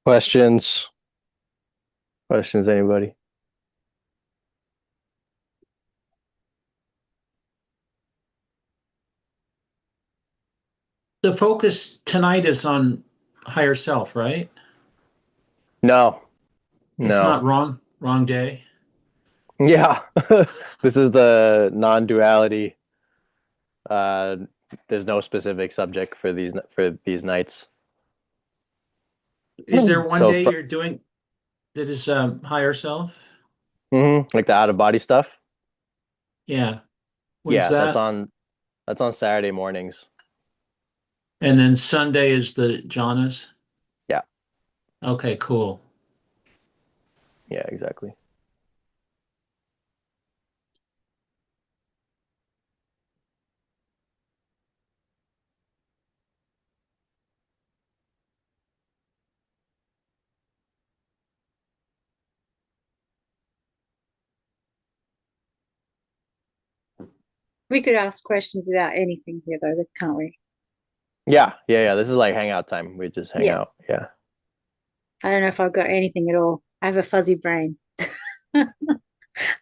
Questions? Questions, anybody? The focus tonight is on higher self, right? No, It's no. not wrong day. Yeah. This is the non-duality. Uh, there's no specific subject for these nights. Is there one So day for you're doing that is higher self? like the out of body stuff. Yeah. When's Yeah, that? that's on Saturday mornings. And then Sunday is the Jhanas. Yeah. Okay, cool. Yeah, exactly. We could ask questions about anything here, though, can't we? Yeah. This is like hangout time. We just hang Yeah. out. Yeah. I don't know if I've got anything at all. I have a fuzzy brain. I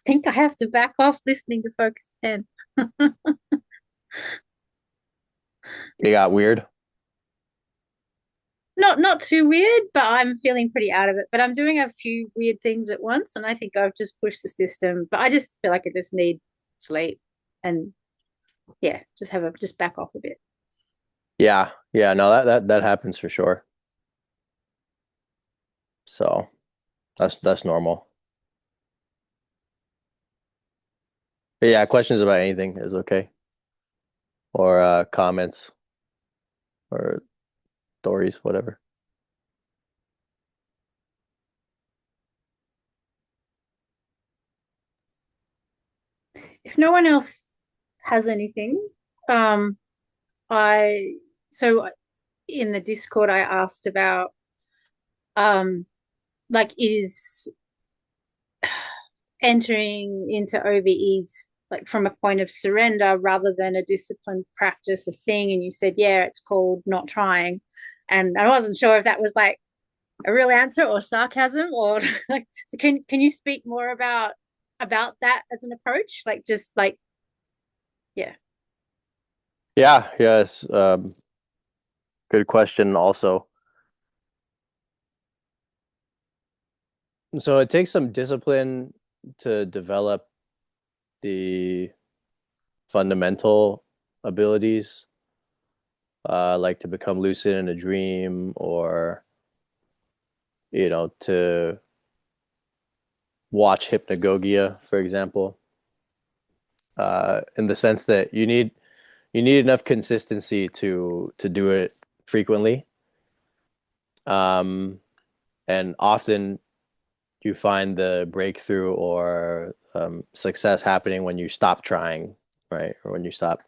think I have to back off listening to Focus 10. You got weird. Not too weird, but I'm feeling pretty out of it. But I'm doing a few weird things at once, and I think I've just pushed the system. But I just feel like I just need sleep and yeah, just back off a bit. Yeah. Yeah, no, that happens for sure. So that's normal. But yeah, questions about anything is okay. Or comments or stories, whatever. If no one else has anything, um, I so in the Discord I asked about um like is entering into OBEs like from a point of surrender rather than a disciplined practice a thing, and you said yeah it's called not trying, and I wasn't sure if that was like a real answer or sarcasm or like so can you speak more about that as an approach, like just like yeah. Yeah, yes. Good question also. So it takes some discipline to develop the fundamental abilities, like to become lucid in a dream or, to watch hypnagogia, for example. In the sense that you need enough consistency to do it frequently. Um, and often you find the breakthrough or success happening when you stop trying, right? Or when you stop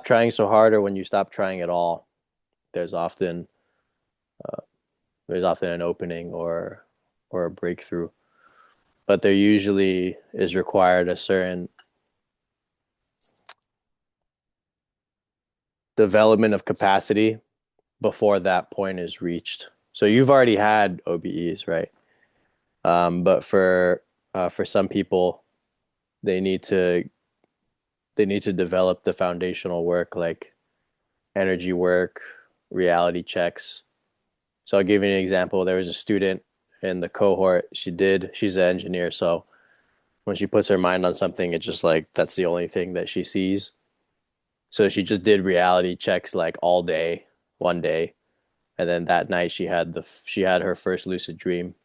trying so hard or when you stop trying at all. There's often uh, there's often an opening or a breakthrough, but there usually is required a certain development of capacity before that point is reached. So you've already had OBEs, right? But for some people, they need to they need to develop the foundational work like energy work, reality checks. So I'll give you an example. There was a student in the cohort. She's an engineer. So when she puts her mind on something, it's just like that's the only thing that she sees. So she just did reality checks like all day, one day. And then that night she had her first lucid dream.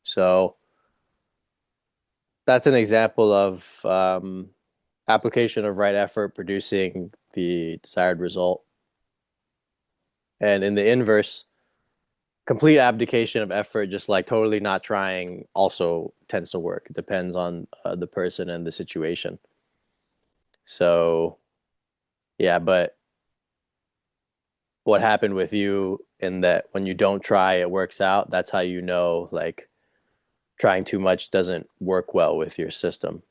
So that's an example of application of right effort producing the desired result. And in the inverse, complete abdication of effort, just like totally not trying, also tends to work. It depends on the person and the situation. So, yeah, but what happened with you in that when you don't try, it works out. That's how you know, like, trying too much doesn't work well with your system.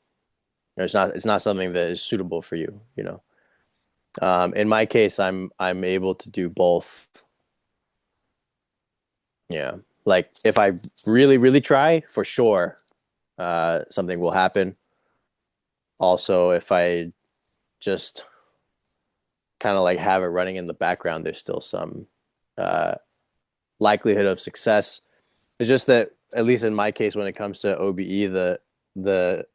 It's not something that is suitable for you. In my case, I'm able to do both. Yeah. Like if I really, really try, for sure, something will happen. Also, if I just kind of like have it running in the background, there's still some uh, likelihood of success. It's just that, at least in my case, when it comes to OBE, the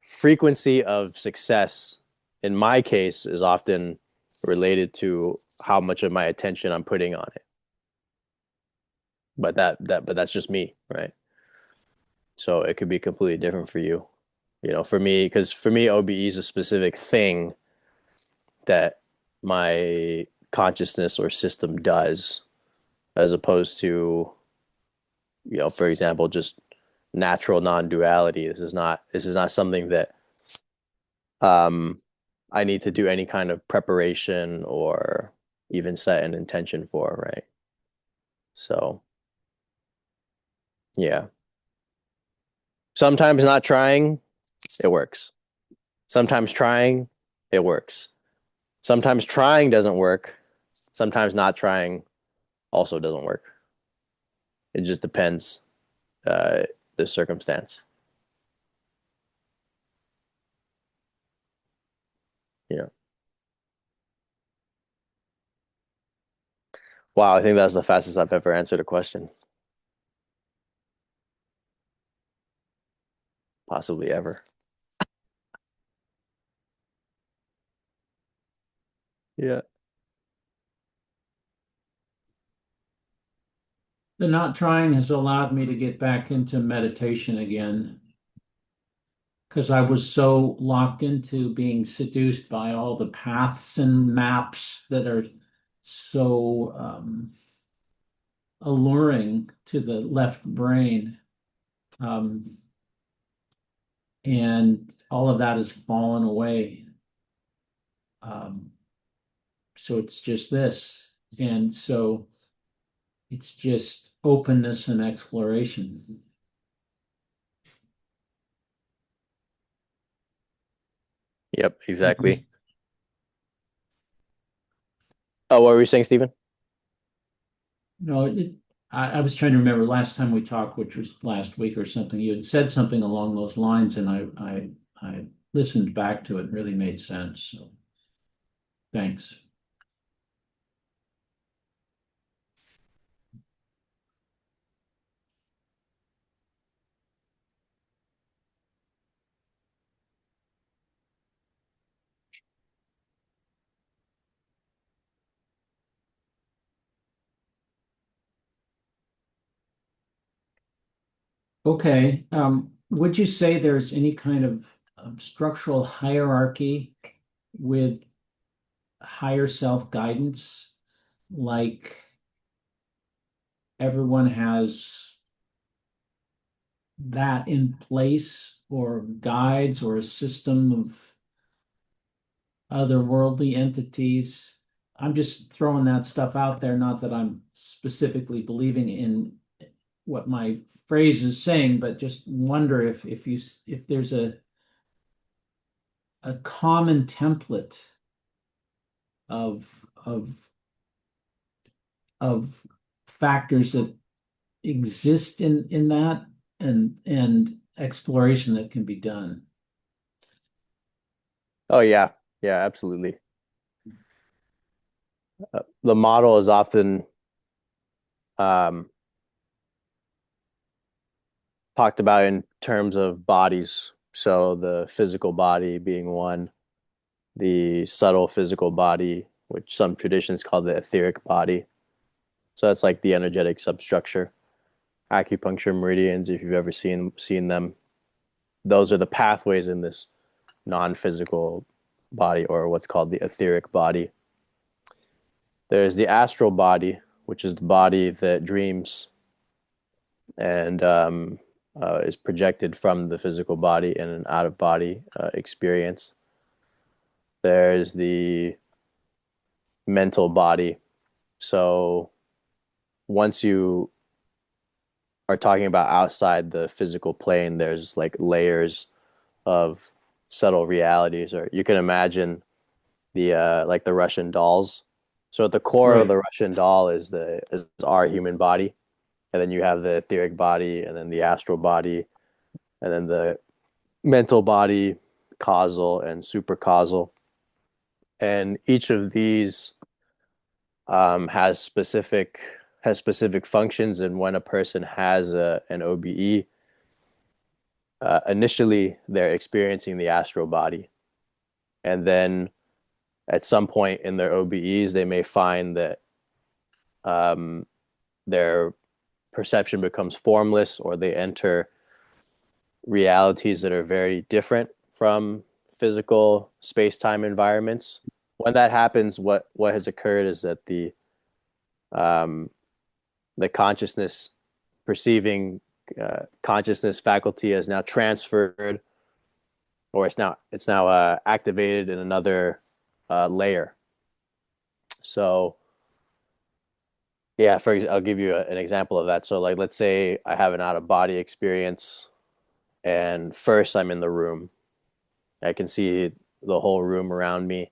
frequency of success in my case is often related to how much of my attention I'm putting on it. But that's just me, right? So it could be completely different for you. You know, for me, because for me, OBE is a specific thing that my consciousness or system does, as opposed to, for example, just natural non-duality. This is not something that um, I need to do any kind of preparation or even set an intention for, right? So, yeah. Sometimes not trying, it works. Sometimes trying, it works. Sometimes trying doesn't work. Sometimes not trying also doesn't work. It just depends uh, the circumstance. Yeah. Wow, I think that's the fastest I've ever answered a question, possibly ever. Yeah. The not trying has allowed me to get back into meditation again because I was so locked into being seduced by all the paths and maps that are so alluring to the left brain. Um, and all of that has fallen away. Um, so it's just this. And so it's just openness and exploration. Yep, exactly. Oh, what were you saying, Stephen? No, I was trying to remember last time we talked, which was last week or something. You had said something along those lines, and I listened back to it. It really made sense. So thanks. Okay. Would you say there's any kind of structural hierarchy with higher self guidance? Like everyone has that in place, or guides, or a system of otherworldly entities. I'm just throwing that stuff out there, not that I'm specifically believing in what my phrase is saying, but just wonder if there's a common template of of of factors that exist in that, and exploration that can be done. Oh yeah, yeah, absolutely. The model is often um, talked about in terms of bodies. So the physical body being one, the subtle physical body, which some traditions call the etheric body. So that's like the energetic substructure. Acupuncture meridians, if you've ever seen them, those are the pathways in this non-physical body, or what's called the etheric body. There's the astral body, which is the body that dreams and is projected from the physical body in an out of body experience. There's the mental body. So once you are talking about outside the physical plane, there's like layers of subtle realities, or you can imagine the like the Russian dolls. So at the core of Right. the Russian doll is our human body. and then you have the etheric body, and then the astral body, and then the mental body, causal and supercausal. And each of these has specific functions. And when a person has an OBE, initially they're experiencing the astral body, and then at some point in their OBEs, they may find that their perception becomes formless, or they enter realities that are very different from physical space-time environments. When that happens, what has occurred is that um, the consciousness perceiving consciousness faculty is now transferred, or it's now activated in another layer. So yeah, I'll give you an example of that. So like, let's say I have an out of body experience, and first I'm in the room. I can see the whole room around me,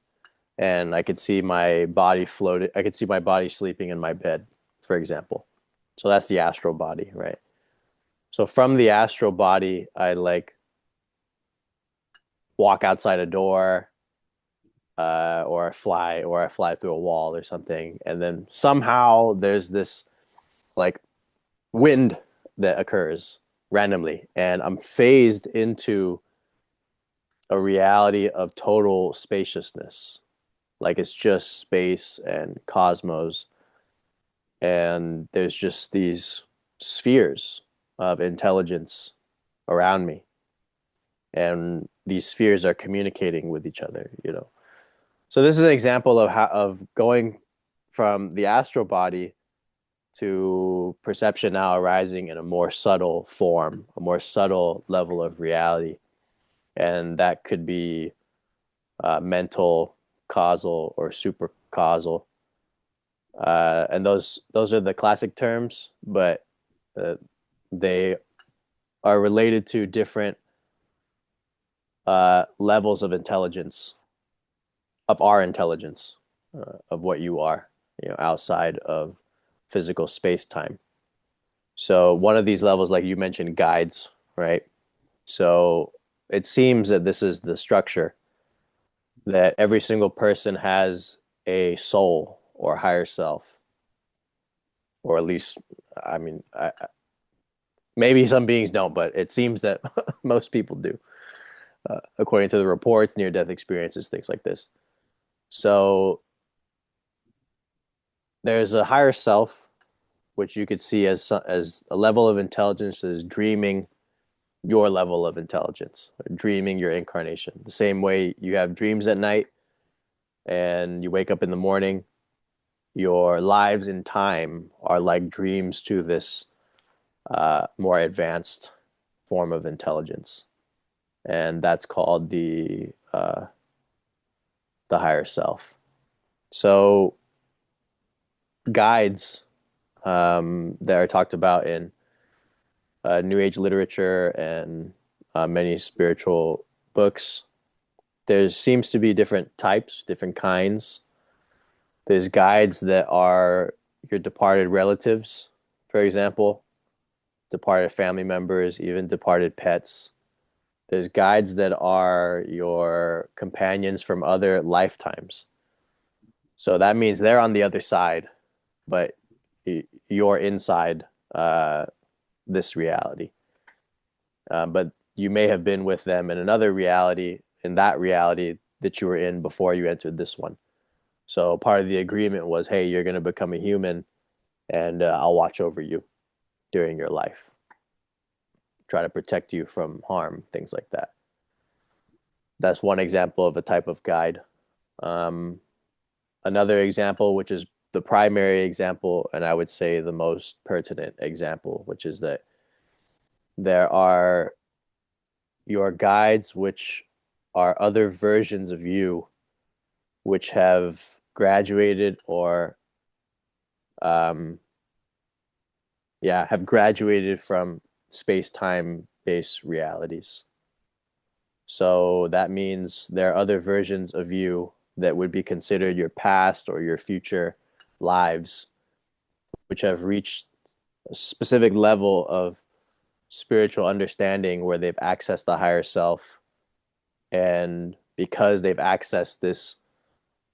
and I could see my body floating. I could see my body sleeping in my bed, for example. So that's the astral body, right? So from the astral body, I like walk outside a door, or I fly through a wall or something, and then somehow there's this like wind that occurs randomly, and I'm phased into a reality of total spaciousness. Like it's just space and cosmos, and there's just these spheres of intelligence around me, and these spheres are communicating with each other, you know. So this is an example of going from the astral body to perception now arising in a more subtle form, a more subtle level of reality. And that could be mental, causal, or super causal. And those are the classic terms, but they are related to different levels of intelligence, of our intelligence, of what you are, you know, outside of physical space time. So one of these levels, like you mentioned, guides, right? So it seems that this is the structure, that every single person has a soul or higher self, or at least, I mean, maybe some beings don't, but it seems that most people do, according to the reports, near-death experiences, things like this. So there's a higher self, which you could see as a level of intelligence that is dreaming your level of intelligence, dreaming your incarnation. The same way you have dreams at night and you wake up in the morning, your lives in time are like dreams to this more advanced form of intelligence, and that's called the higher self. So guides that are talked about in New Age literature and many spiritual books. There seems to be different types, different kinds. There's guides that are your departed relatives, for example, departed family members, even departed pets. There's guides that are your companions from other lifetimes. So that means they're on the other side, but you're inside this reality. But you may have been with them in another reality, in that reality that you were in before you entered this one. So part of the agreement was, hey, you're going to become a human, and I'll watch over you during your life, try to protect you from harm, things like that. That's one example of a type of guide. Another example, which is the primary example, and I would say the most pertinent example, which is that there are your guides, which are other versions of you, which have graduated or have graduated from space-time based realities. So that means there are other versions of you that would be considered your past or your future lives, which have reached specific level of spiritual understanding where they've accessed the higher self, and because they've accessed this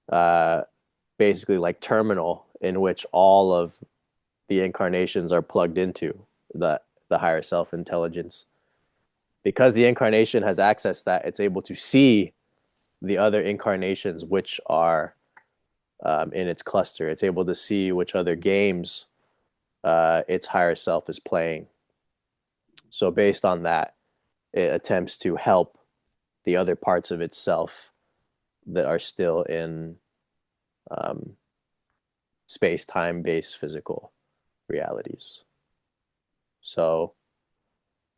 uh, basically like terminal in which all of the incarnations are plugged into the higher self intelligence. Because the incarnation has accessed that, it's able to see the other incarnations which are in its cluster. It's able to see which other games its higher self is playing. So based on that, it attempts to help the other parts of itself that are still in um, space-time based physical realities. So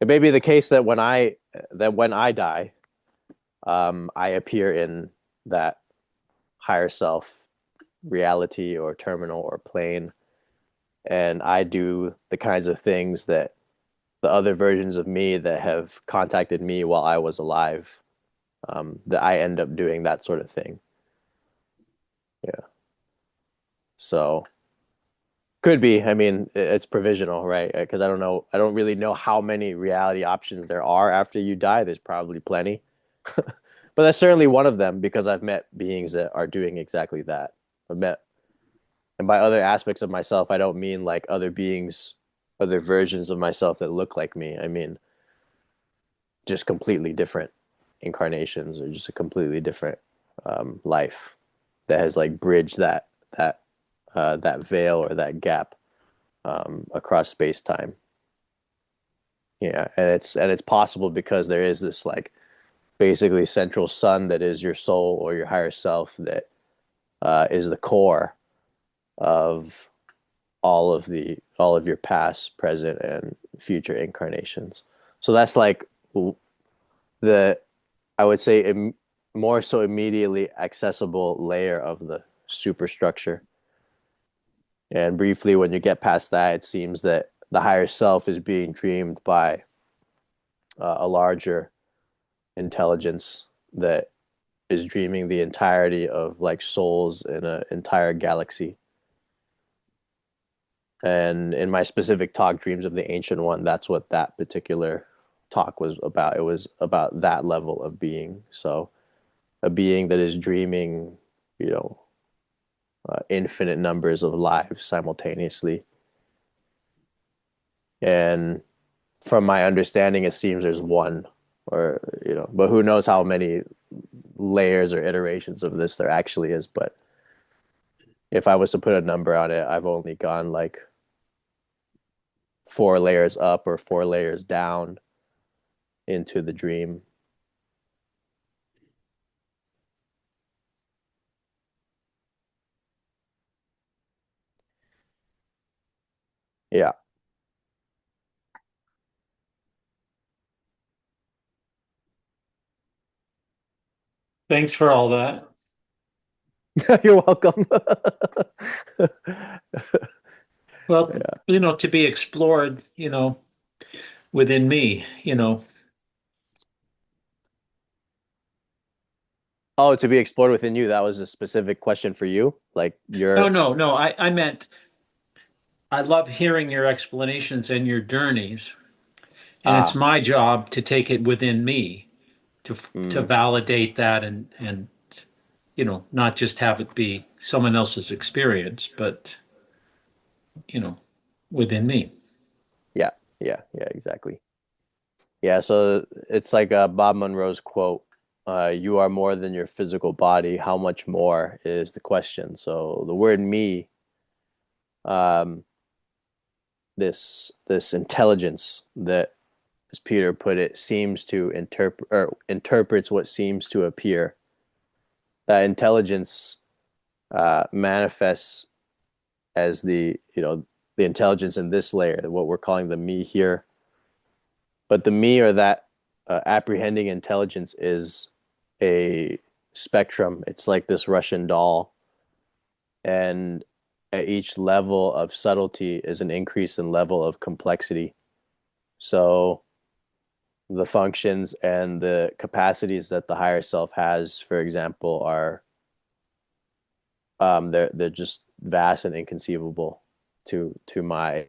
it may be the case that when I die, I appear in that higher self reality or terminal or plane, and I do the kinds of things that the other versions of me that have contacted me while I was alive, that I end up doing that sort of thing. Yeah. So could be. I mean, it's provisional, right? Because I don't know. I don't really know how many reality options there are after you die. There's probably plenty. But that's certainly one of them because I've met beings that are doing exactly that. I've met, and by other aspects of myself, I don't mean like other beings, other versions of myself that look like me. I mean just completely different incarnations or just a completely different life that has like bridged that veil or that gap across space time. Yeah, and it's possible because there is this like basically central sun that is your soul or your higher self that is the core of all of your past, present, and future incarnations. So that's like the I would say more so immediately accessible layer of the superstructure. And briefly, when you get past that, it seems that the higher self is being dreamed by a larger intelligence that is dreaming the entirety of like souls in an entire galaxy. And in my specific talk, Dreams of the Ancient One, that's what that particular talk was about. It was about that level of being. So a being that is dreaming, you know, infinite numbers of lives simultaneously. And from my understanding, it seems there's one, or but who knows how many layers or iterations of this there actually is. But if I was to put a number on it, I've only gone like 4 layers up or 4 layers down into the dream. Yeah. Thanks for all that. You're welcome. Well, Yeah. to be explored, within me. Oh, to be explored within you, that was a specific question for you? Like No, your no, no. I meant I love hearing your explanations and your journeys, and it's ah, my job to take it within me to mm, validate that and not just have it be someone else's experience, but you know, within me. yeah, yeah, exactly. Yeah, so it's like Bob Monroe's quote, you are more than your physical body. How much more is the question? So the word me, um, this intelligence that, as Peter put it, seems to interpret or interprets what seems to appear. That intelligence manifests as the intelligence in this layer, what we're calling the me here. But the me or that apprehending intelligence is a spectrum. It's like this Russian doll, and at each level of subtlety is an increase in level of complexity. So the functions and the capacities that the higher self has, for example, are they're just vast and inconceivable to my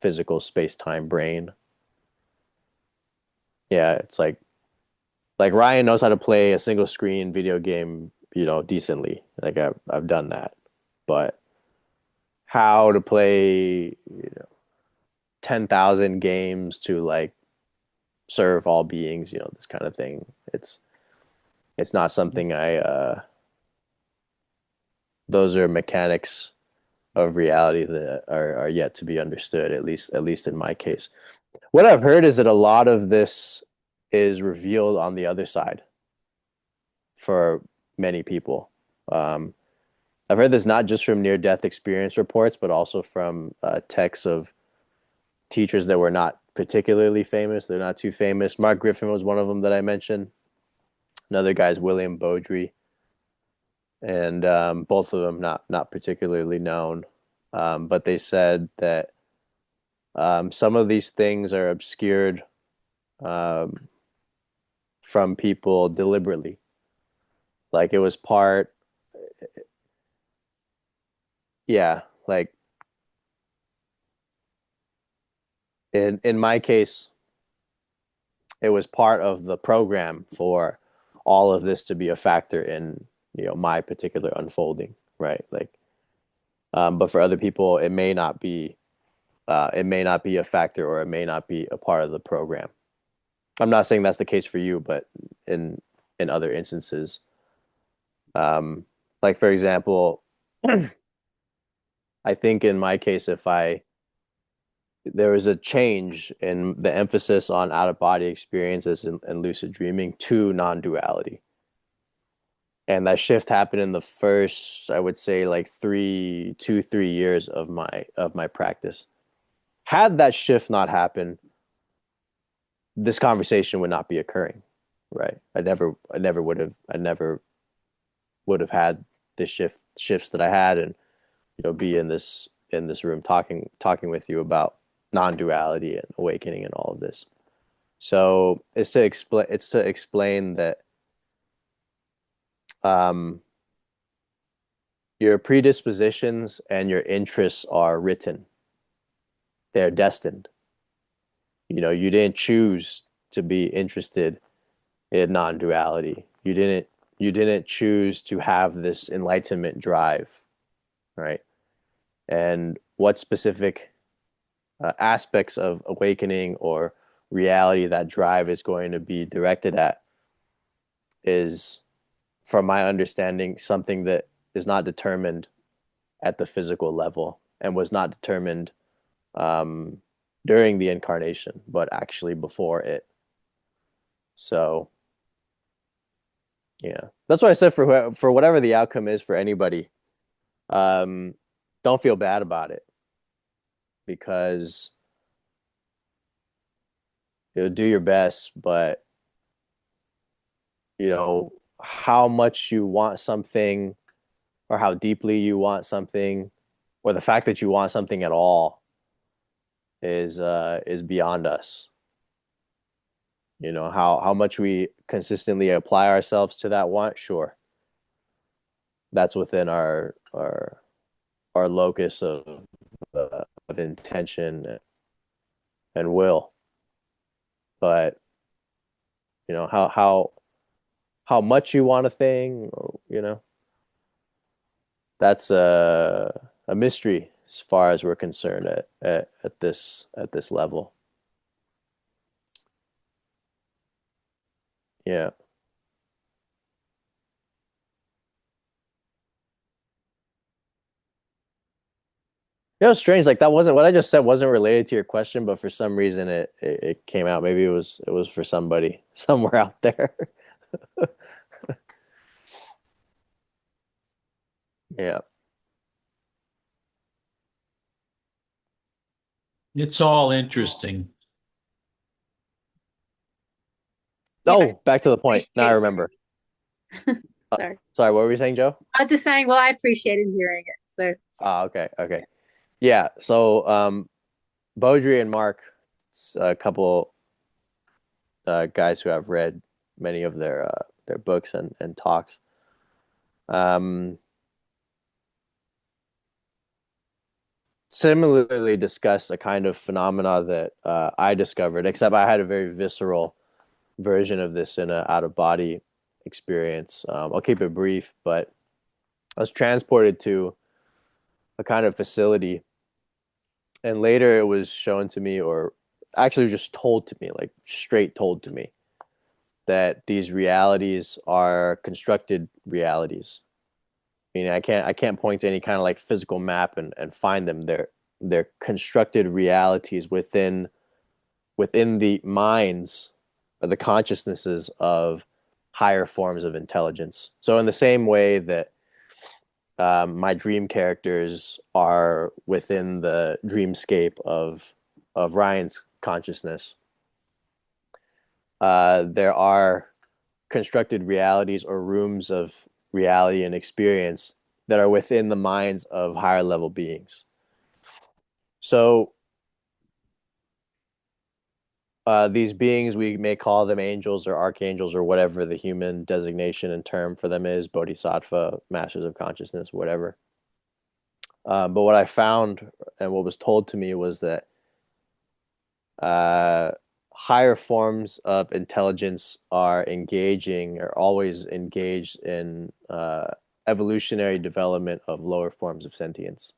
physical space-time brain. Yeah, it's like Ryan knows how to play a single screen video game, decently. Like I've done that. But how to play, 10,000 games to like serve all beings, this kind of thing. It's not something those are mechanics of reality that are yet to be understood, at least in my case. What I've heard is that a lot of this is revealed on the other side for many people. Um, I've heard this not just from near-death experience reports, but also from texts of teachers that were not particularly famous. They're not too famous. Mark Griffin was one of them that I mentioned. Another guy's William Beaudry, and both of them not particularly known. But they said that some of these things are obscured um, from people deliberately. Like it was part, yeah, like in my case, it was part of the program for all of this to be a factor in, my particular unfolding, right? Like, but for other people, it may not be a factor, or it may not be a part of the program. I'm not saying that's the case for you, but in other instances, um, like for example, I think in my case, if I there was a change in the emphasis on out of body experiences and lucid dreaming to non-duality. And that shift happened in the first, I would say, like 3 years of my practice. Had that shift not happened, this conversation would not be occurring, right? I never would have had the shifts that I had, and be in this room talking with you about non-duality and awakening and all of this. So it's to explain that um, your predispositions and your interests are written. They're destined. You didn't choose to be interested in non-duality. You didn't choose to have this enlightenment drive, right? And what specific aspects of awakening or reality that drive is going to be directed at is, from my understanding, something that is not determined at the physical level and was not determined um, during the incarnation, but actually before it. So, yeah, that's why I said for whatever the outcome is for anybody, um, don't feel bad about it, because do your best, but how much you want something, or how deeply you want something, or the fact that you want something at all is beyond us. How much we consistently apply ourselves to that want, sure, that's within our locus of intention and will. But how much you want a thing, that's a mystery as far as we're concerned at this level. Yeah. Strange. Like that wasn't what I just said wasn't related to your question, but for some reason it came out. Maybe it was for somebody somewhere out there. Yeah. It's all interesting. Yeah, Oh, back to the point. Now I appreciate remember. hearing. Sorry. Sorry, what were you saying, Joe? I was just saying, well, I appreciated hearing it. So, Ah, okay, okay. Yeah. So, Beaudry and Mark, a couple guys who have read many of their books and talks. Um, similarly discussed a kind of phenomena that I discovered, except I had a very visceral version of this in an out of body experience. I'll keep it brief, but I was transported to a kind of facility, and later it was shown to me, or actually just told to me, like straight told to me, that these realities are constructed realities. Meaning I can't point to any kind of like physical map and find them. They're constructed realities within the minds or the consciousnesses of higher forms of intelligence. So in the same way that my dream characters are within the dreamscape of Ryan's consciousness, there are constructed realities or rooms of reality and experience that are within the minds of higher level beings. So these beings, we may call them angels or archangels or whatever the human designation and term for them is, bodhisattva, masters of consciousness, whatever. But what I found and what was told to me was that higher forms of intelligence are always engaged in evolutionary development of lower forms of sentience.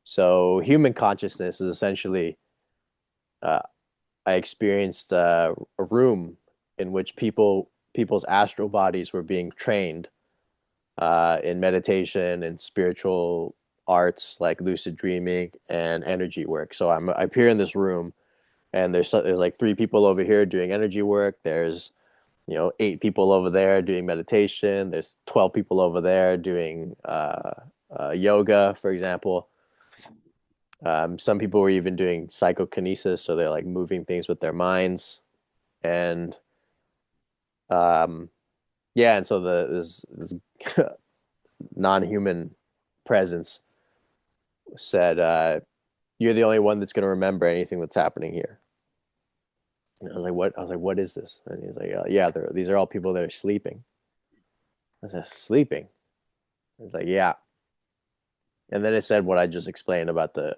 So human consciousness is essentially, I experienced a room in which people's astral bodies were being trained in meditation and spiritual arts like lucid dreaming and energy work. So I appear in this room, and there's like 3 people over here doing energy work. There's 8 people over there doing meditation. There's 12 people over there doing yoga, for example. Some people were even doing psychokinesis, so they're like moving things with their minds, and yeah, and so this non-human presence said, "You're the only one that's going to remember anything that's happening here." And I was like, "What?" I was like, "What is this?" And he's like, "Yeah, these are all people that are sleeping." I said, "Sleeping?" He's like, "Yeah." And then it said what I just explained about the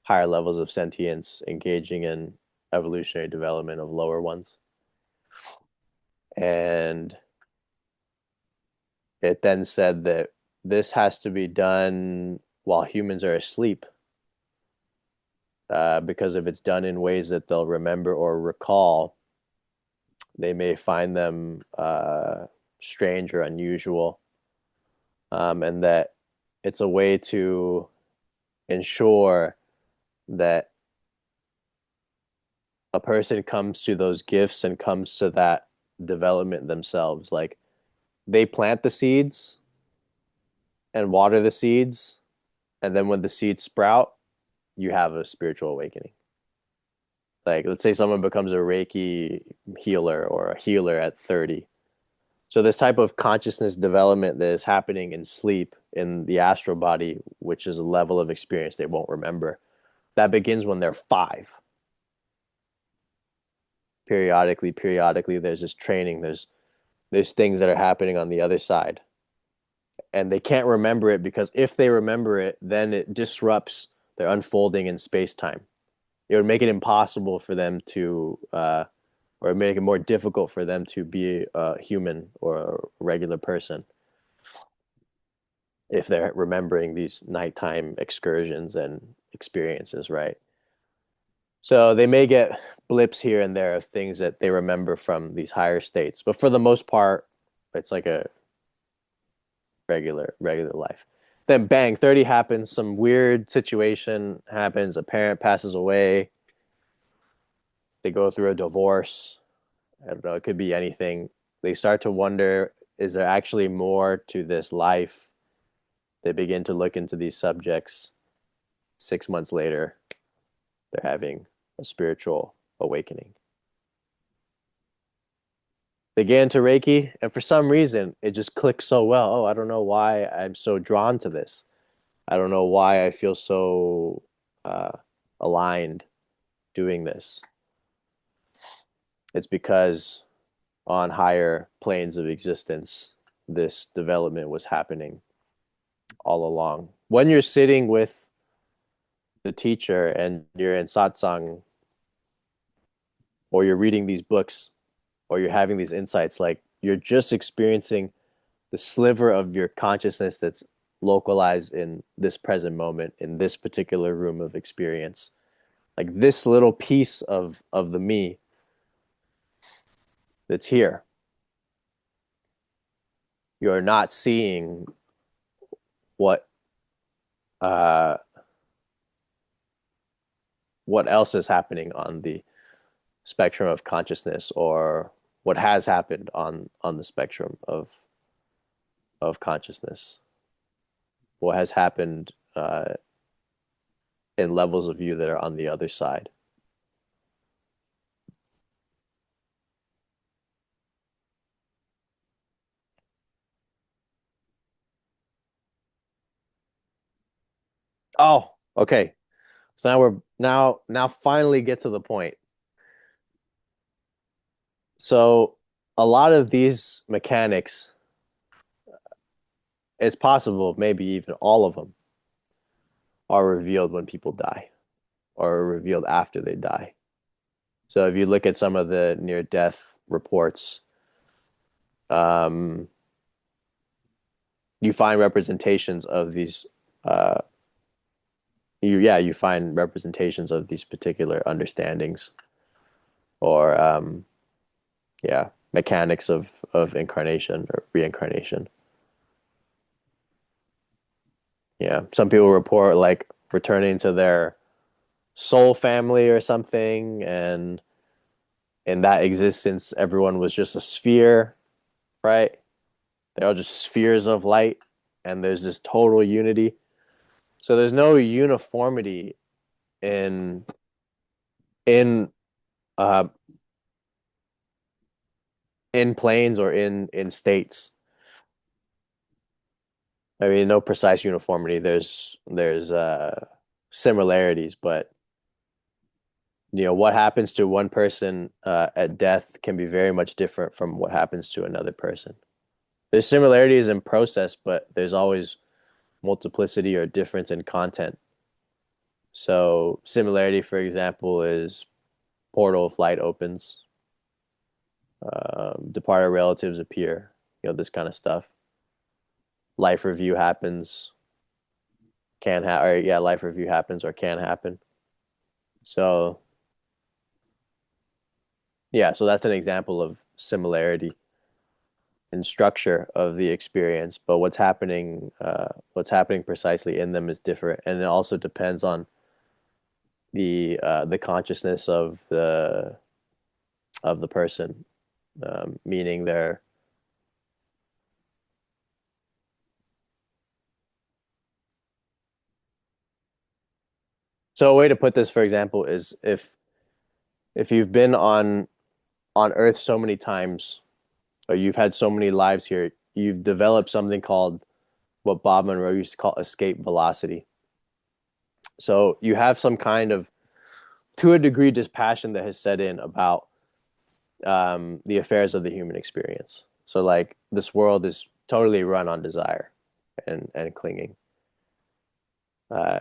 higher levels of sentience engaging in evolutionary development of lower ones. And it then said that this has to be done while humans are asleep, because if it's done in ways that they'll remember or recall, they may find them strange or unusual, and that it's a way to ensure that a person comes to those gifts and comes to that development themselves. Like they plant the seeds and water the seeds, and then when the seeds sprout, you have a spiritual awakening. Like let's say someone becomes a Reiki healer or a healer at 30. So this type of consciousness development that is happening in sleep in the astral body, which is a level of experience they won't remember, that begins when they're 5. Periodically, there's this training. There's things that are happening on the other side, and they can't remember it because if they remember it, then it disrupts their unfolding in space time. It would make it impossible for them to, or make it more difficult for them to be a human or a regular person if they're remembering these nighttime excursions and experiences, right? So they may get blips here and there of things that they remember from these higher states, but for the most part, it's like a regular life. Then bang, 30 happens, some weird situation happens, a parent passes away, they go through a divorce. I don't know, it could be anything. They start to wonder, is there actually more to this life? They begin to look into these subjects. 6 months later, they're having a spiritual awakening. They get into Reiki, and for some reason, it just clicks so well. Oh, I don't know why I'm so drawn to this. I don't know why I feel so aligned doing this. It's because on higher planes of existence, this development was happening all along. When you're sitting with the teacher and you're in satsang, or you're reading these books, or you're having these insights, like you're just experiencing the sliver of your consciousness that's localized in this present moment, in this particular room of experience. Like this little piece of the me that's here. You're not seeing what uh what else is happening on the spectrum of consciousness, or what has happened on the spectrum of consciousness, what has happened in levels of you that are on the other side. Oh, okay. So now we're now finally get to the point. So a lot of these mechanics, it's possible maybe even all of them, are revealed when people die, or are revealed after they die. So if you look at some of the near-death reports, um, you find representations of these. You find representations of these particular understandings, or mechanics of incarnation or reincarnation. Yeah, some people report like returning to their soul family or something, and in that existence, everyone was just a sphere, right? They're all just spheres of light, and there's this total unity. So there's no uniformity in in uh in planes or in states. I mean, no precise uniformity. There's similarities, but what happens to one person at death can be very much different from what happens to another person. There's similarities in process, but there's always multiplicity or difference in content. So similarity, for example, is portal of light opens, departed relatives appear, this kind of stuff. Life review happens, can have, or yeah, life review happens or can happen. So yeah, so that's an example of similarity in structure of the experience, but what's happening precisely in them is different, and it also depends on the consciousness of the person, meaning their. So a way to put this, for example, is if you've been on Earth so many times, or you've had so many lives here, you've developed something called what Bob Monroe used to call escape velocity. So you have some kind of, to a degree, dispassion that has set in about the affairs of the human experience. So like this world is totally run on desire and clinging. Uh,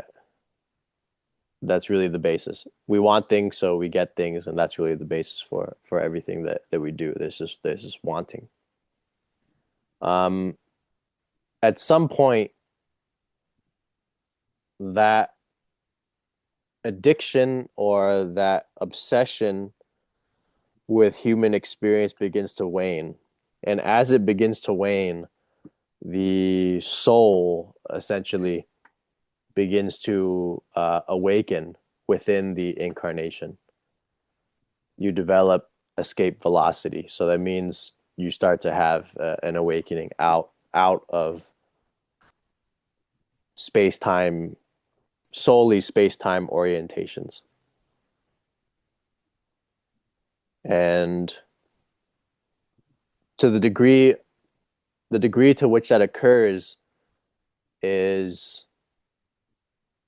that's really the basis. We want things, so we get things, and that's really the basis for everything that we do. There's just wanting. Um, at some point, that addiction or that obsession with human experience begins to wane. And as it begins to wane, the soul essentially begins to awaken within the incarnation. You develop escape velocity. So that means you start to have an awakening out of space-time, solely space-time orientations. And to the degree to which that occurs is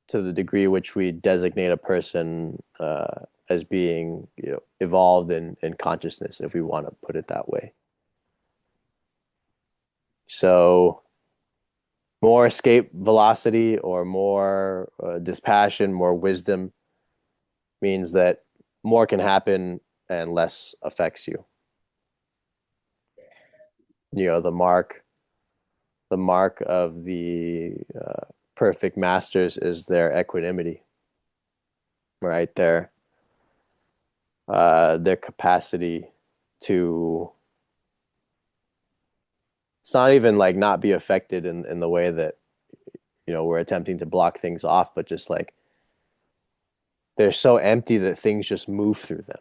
to the degree which we designate a person as being, evolved in consciousness, if we want to put it that way. So More escape velocity or more dispassion, more wisdom means that more can happen and less affects you. You know, the mark of the perfect masters is their equanimity, right? Their capacity to, it's not even like not be affected in the way that, you know, we're attempting to block things off, but just like they're so empty that things just move through them.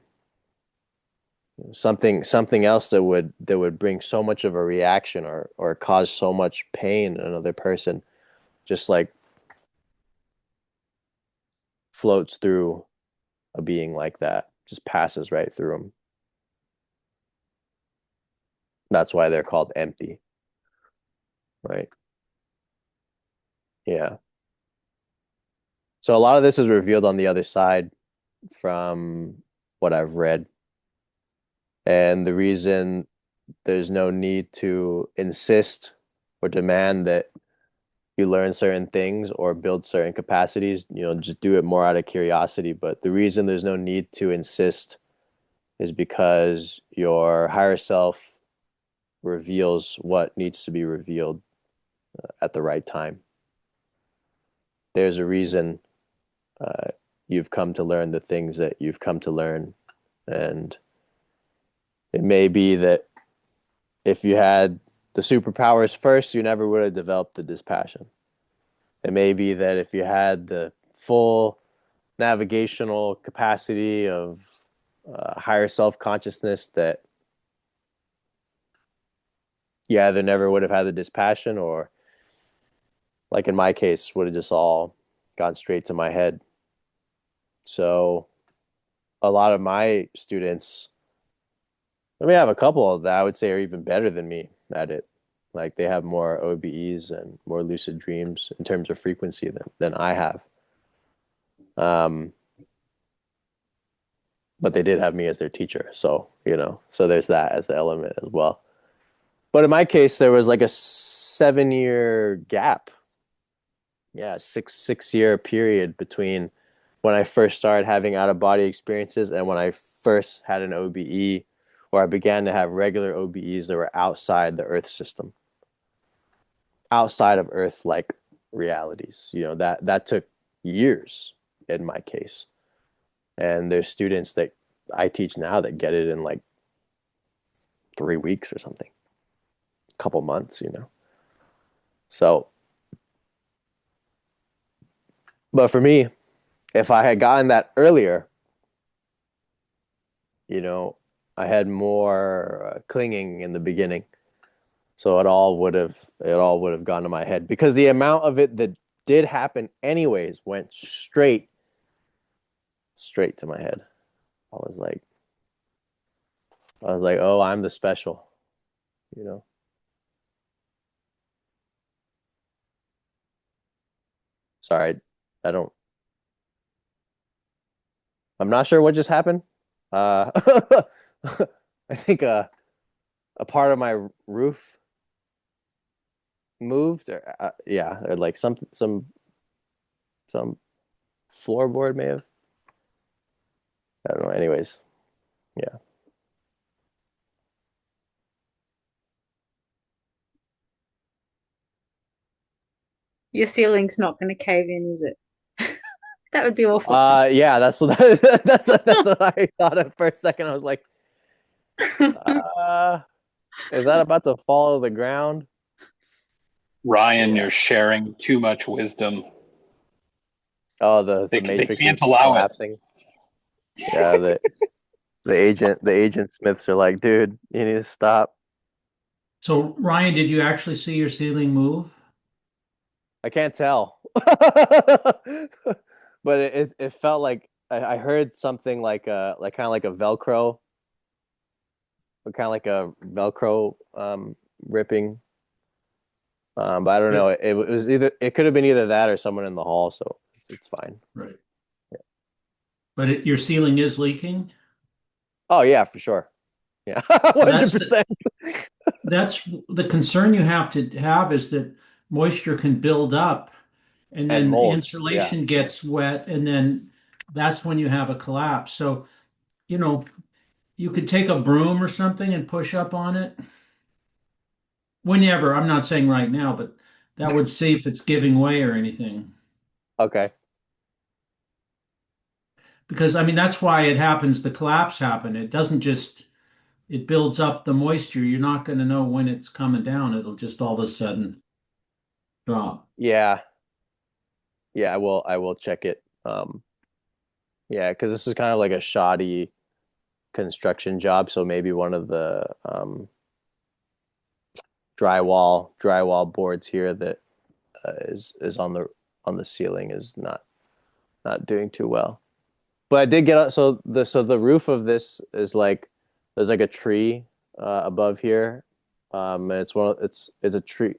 Something else that would bring so much of a reaction or cause so much pain in another person just like floats through a being like that, just passes right through them. That's why they're called empty, right? Yeah. So a lot of this is revealed on the other side from what I've read. And the reason there's no need to insist or demand that you learn certain things or build certain capacities, you know, just do it more out of curiosity. But the reason there's no need to insist is because your higher self reveals what needs to be revealed at the right time. There's a reason you've come to learn the things that you've come to learn. And it may be that if you had the superpowers first, you never would have developed the dispassion. It may be that if you had the full navigational capacity of higher self-consciousness, that you either never would have had the dispassion or, like in my case, would have just all gone straight to my head. So a lot of my students, I mean, I have a couple that I would say are even better than me at it. Like they have more OBEs and more lucid dreams in terms of frequency than I have. Um, but they did have me as their teacher. So, you know, so there's that as an element as well. But in my case, there was like a 7 year gap. Yeah, six year period between when I first started having out of body experiences and when I first had an OBE, or I began to have regular OBEs that were outside the Earth system, outside of Earth like realities. You know, that took years in my case. And there's students that I teach now that get it in like 3 weeks or something, a couple months, you know. So, but for me, if I had gotten that earlier, you know, I had more clinging in the beginning. So it all would have gone to my head because the amount of it that did happen anyways went straight to my head. I was like, oh, I'm the special, you know. Sorry, I don't. I'm not sure what just happened. Uh, I think a part of my roof moved, or yeah, or like some floorboard may have. I don't know. Anyways, yeah. Your ceiling's not going to cave in, is it? That would be awful. Yeah, that's what I thought at first second. I was like, uh, is that about to fall to the ground? Ryan, Yeah. you're sharing too much wisdom. Oh, the They matrix can't is allow it. collapsing. Yeah, the agent Smiths are like, dude, you need to stop. So, Ryan, did you actually see your ceiling move? I can't tell. But it felt like I heard something like kind of like a Velcro, kind of like a Velcro ripping. But I don't know. It was either, it could have been either that or someone in the hall, so it's fine. Right. Yeah. But your ceiling is leaking? Oh yeah, for sure. Yeah, That's the 100%. that's the concern you have to have is that moisture can build up, and And then the mold. Yeah. insulation gets wet, and then that's when you have a collapse. So, you know, you could take a broom or something and push up on it. Whenever, I'm not saying right now, but that would see if it's giving way or anything. Okay. Because I mean, that's why it happens, the collapse happen. It doesn't just, it builds up the moisture. You're not going to know when it's coming down. It'll just all of a sudden drop. Yeah. Yeah, I will check it. Yeah, because this is kind of like a shoddy construction job, so maybe one of the drywall boards here that is on the ceiling is not doing too well. But I did get so the roof of this is like there's like a tree above here, and it's a tree.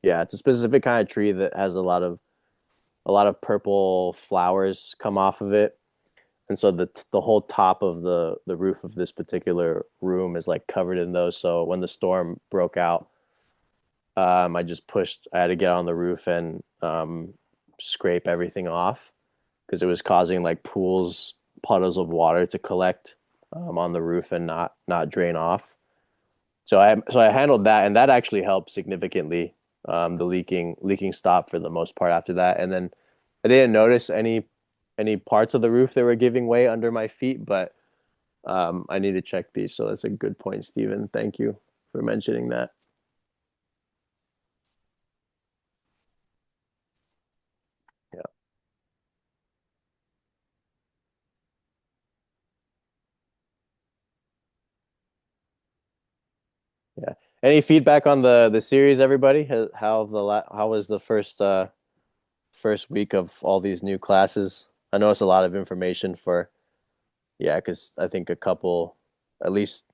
Yeah, it's a specific kind of tree that has a lot of purple flowers come off of it, and so the whole top of the roof of this particular room is like covered in those. So when the storm broke out, I had to get on the roof and scrape everything off because it was causing like puddles of water to collect on the roof and not drain off. So I handled that, and that actually helped significantly. The leaking stopped for the most part after that, and then I didn't notice any parts of the roof that were giving way under my feet, but I need to check these. So that's a good point, Stephen. Thank you for mentioning that. Yeah. Yeah. Any feedback on the series, everybody? How was the first week of all these new classes? I know it's a lot of information for yeah, because I think a couple, at least,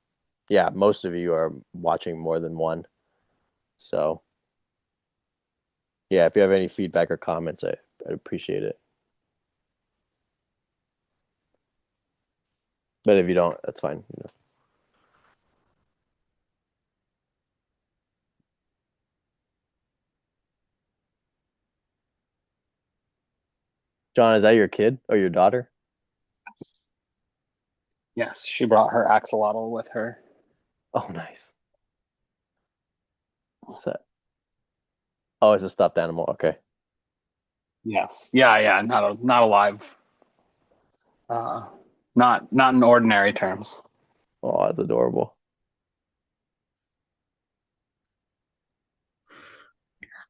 yeah, most of you are watching more than one. So yeah, if you have any feedback or comments, I'd appreciate it. But if you don't, that's fine. John, is that your kid or your daughter? Yes, she brought her axolotl with her. Oh, nice. What's that? Oh, it's a stuffed animal. Okay. Yes. Yeah, yeah, not alive. Uh, not in ordinary terms. Oh, that's adorable.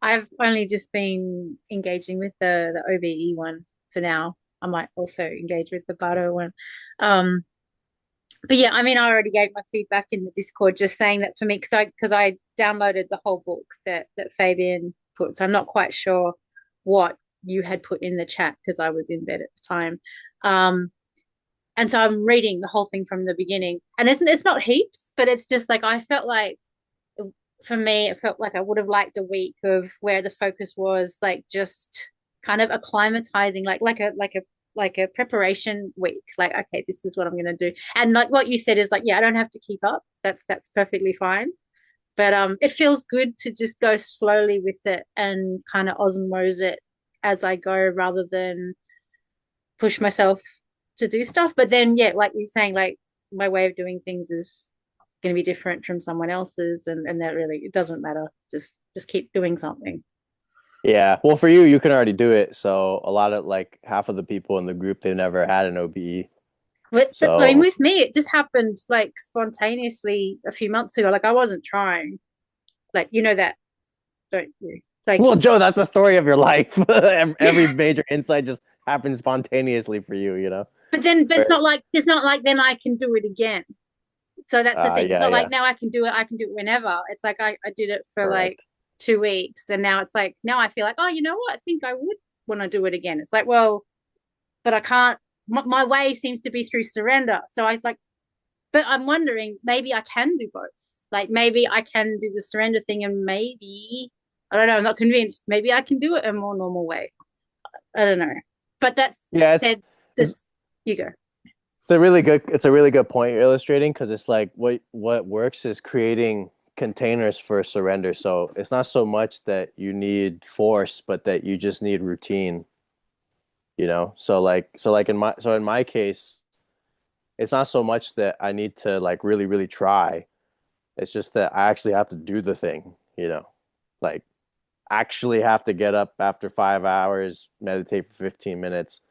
I've only just been engaging with the OBE one for now. I might also engage with the Bardo one. Um, but yeah, I mean, I already gave my feedback in the Discord, just saying that for me, because I downloaded the whole book that Fabian put, so I'm not quite sure what you had put in the chat because I was in bed at the time. Um, and so I'm reading the whole thing from the beginning, and it's not heaps, but it's just like I felt like for me, it felt like I would have liked a week of where the focus was like just kind of acclimatizing, like a preparation week. Like, okay, this is what I'm gonna do. And like what you said is like, yeah, I don't have to keep up. That's perfectly fine. But it feels good to just go slowly with it and kind of osmose it as I go rather than push myself to do stuff. But then yeah, like you're saying, like my way of doing things is going to be different from someone else's, and that really it doesn't matter. Just keep doing something. Yeah. Well, for you, you can already do it. So a lot of like half of the people in the group, they've never had an OBE. But I mean, So with me, it just happened like spontaneously a few months ago. Like I wasn't trying. Like you know that, don't you? Like, well, Joe, that's the story of your life. Every major insight just happens spontaneously for you, you know? but Whereas, it's not like then I can do it again. So that's the thing. It's yeah, not like yeah, now I can do it. I can do it whenever. It's like I did it for like correct. 2 weeks, and now it's like now I feel like, oh, you know what? I think I would want to do it again. It's like, well, but I can't. My way seems to be through surrender. So I was like, but I'm wondering maybe I can do both. Like maybe I can do the surrender thing, and maybe I don't know. I'm not convinced. Maybe I can do it a more normal way. I don't know. But that's Yeah, said. it's This you go. it's a really good point you're illustrating because it's like what works is creating containers for surrender. So it's not so much that you need force, but that you just need routine, you know? So like in my case, it's not so much that I need to like really, really try. It's just that I actually have to do the thing, you know? Like actually have to get up after 5 hours, meditate for 15 minutes,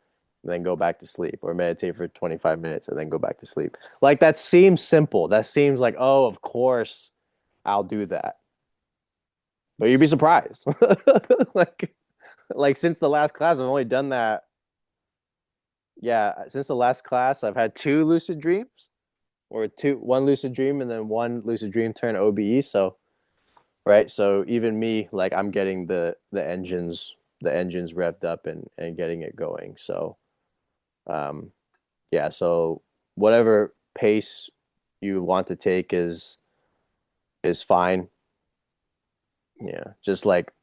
and then go back to sleep, or meditate for 25 minutes and then go back to sleep. Like that seems simple. That seems like, oh, of course I'll do that. But you'd be surprised. like like since the last class, I've only done that. Yeah, since the last class, I've had two lucid dreams, or one lucid dream and then one lucid dream turn OBE. So right, so even me, like I'm getting the engines revved up and getting it going. So um, yeah, so whatever pace you want to take is fine. Yeah, just like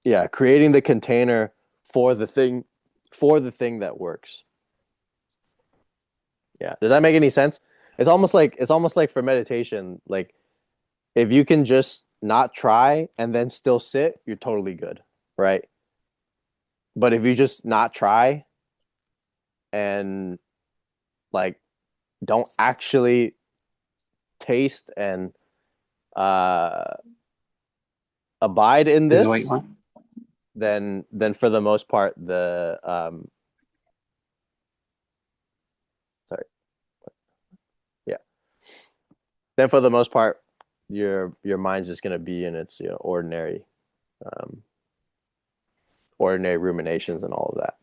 yeah, creating the container for the thing that works. Yeah. Does that make any sense? It's almost like for meditation, like if you can just not try and then still sit, you're totally good, right? But if you just not try and like don't actually taste and uh abide in Is what you this, want? then for the most part the sorry, yeah. Then for the most part your mind's just gonna be in its um ordinary ruminations and all of that.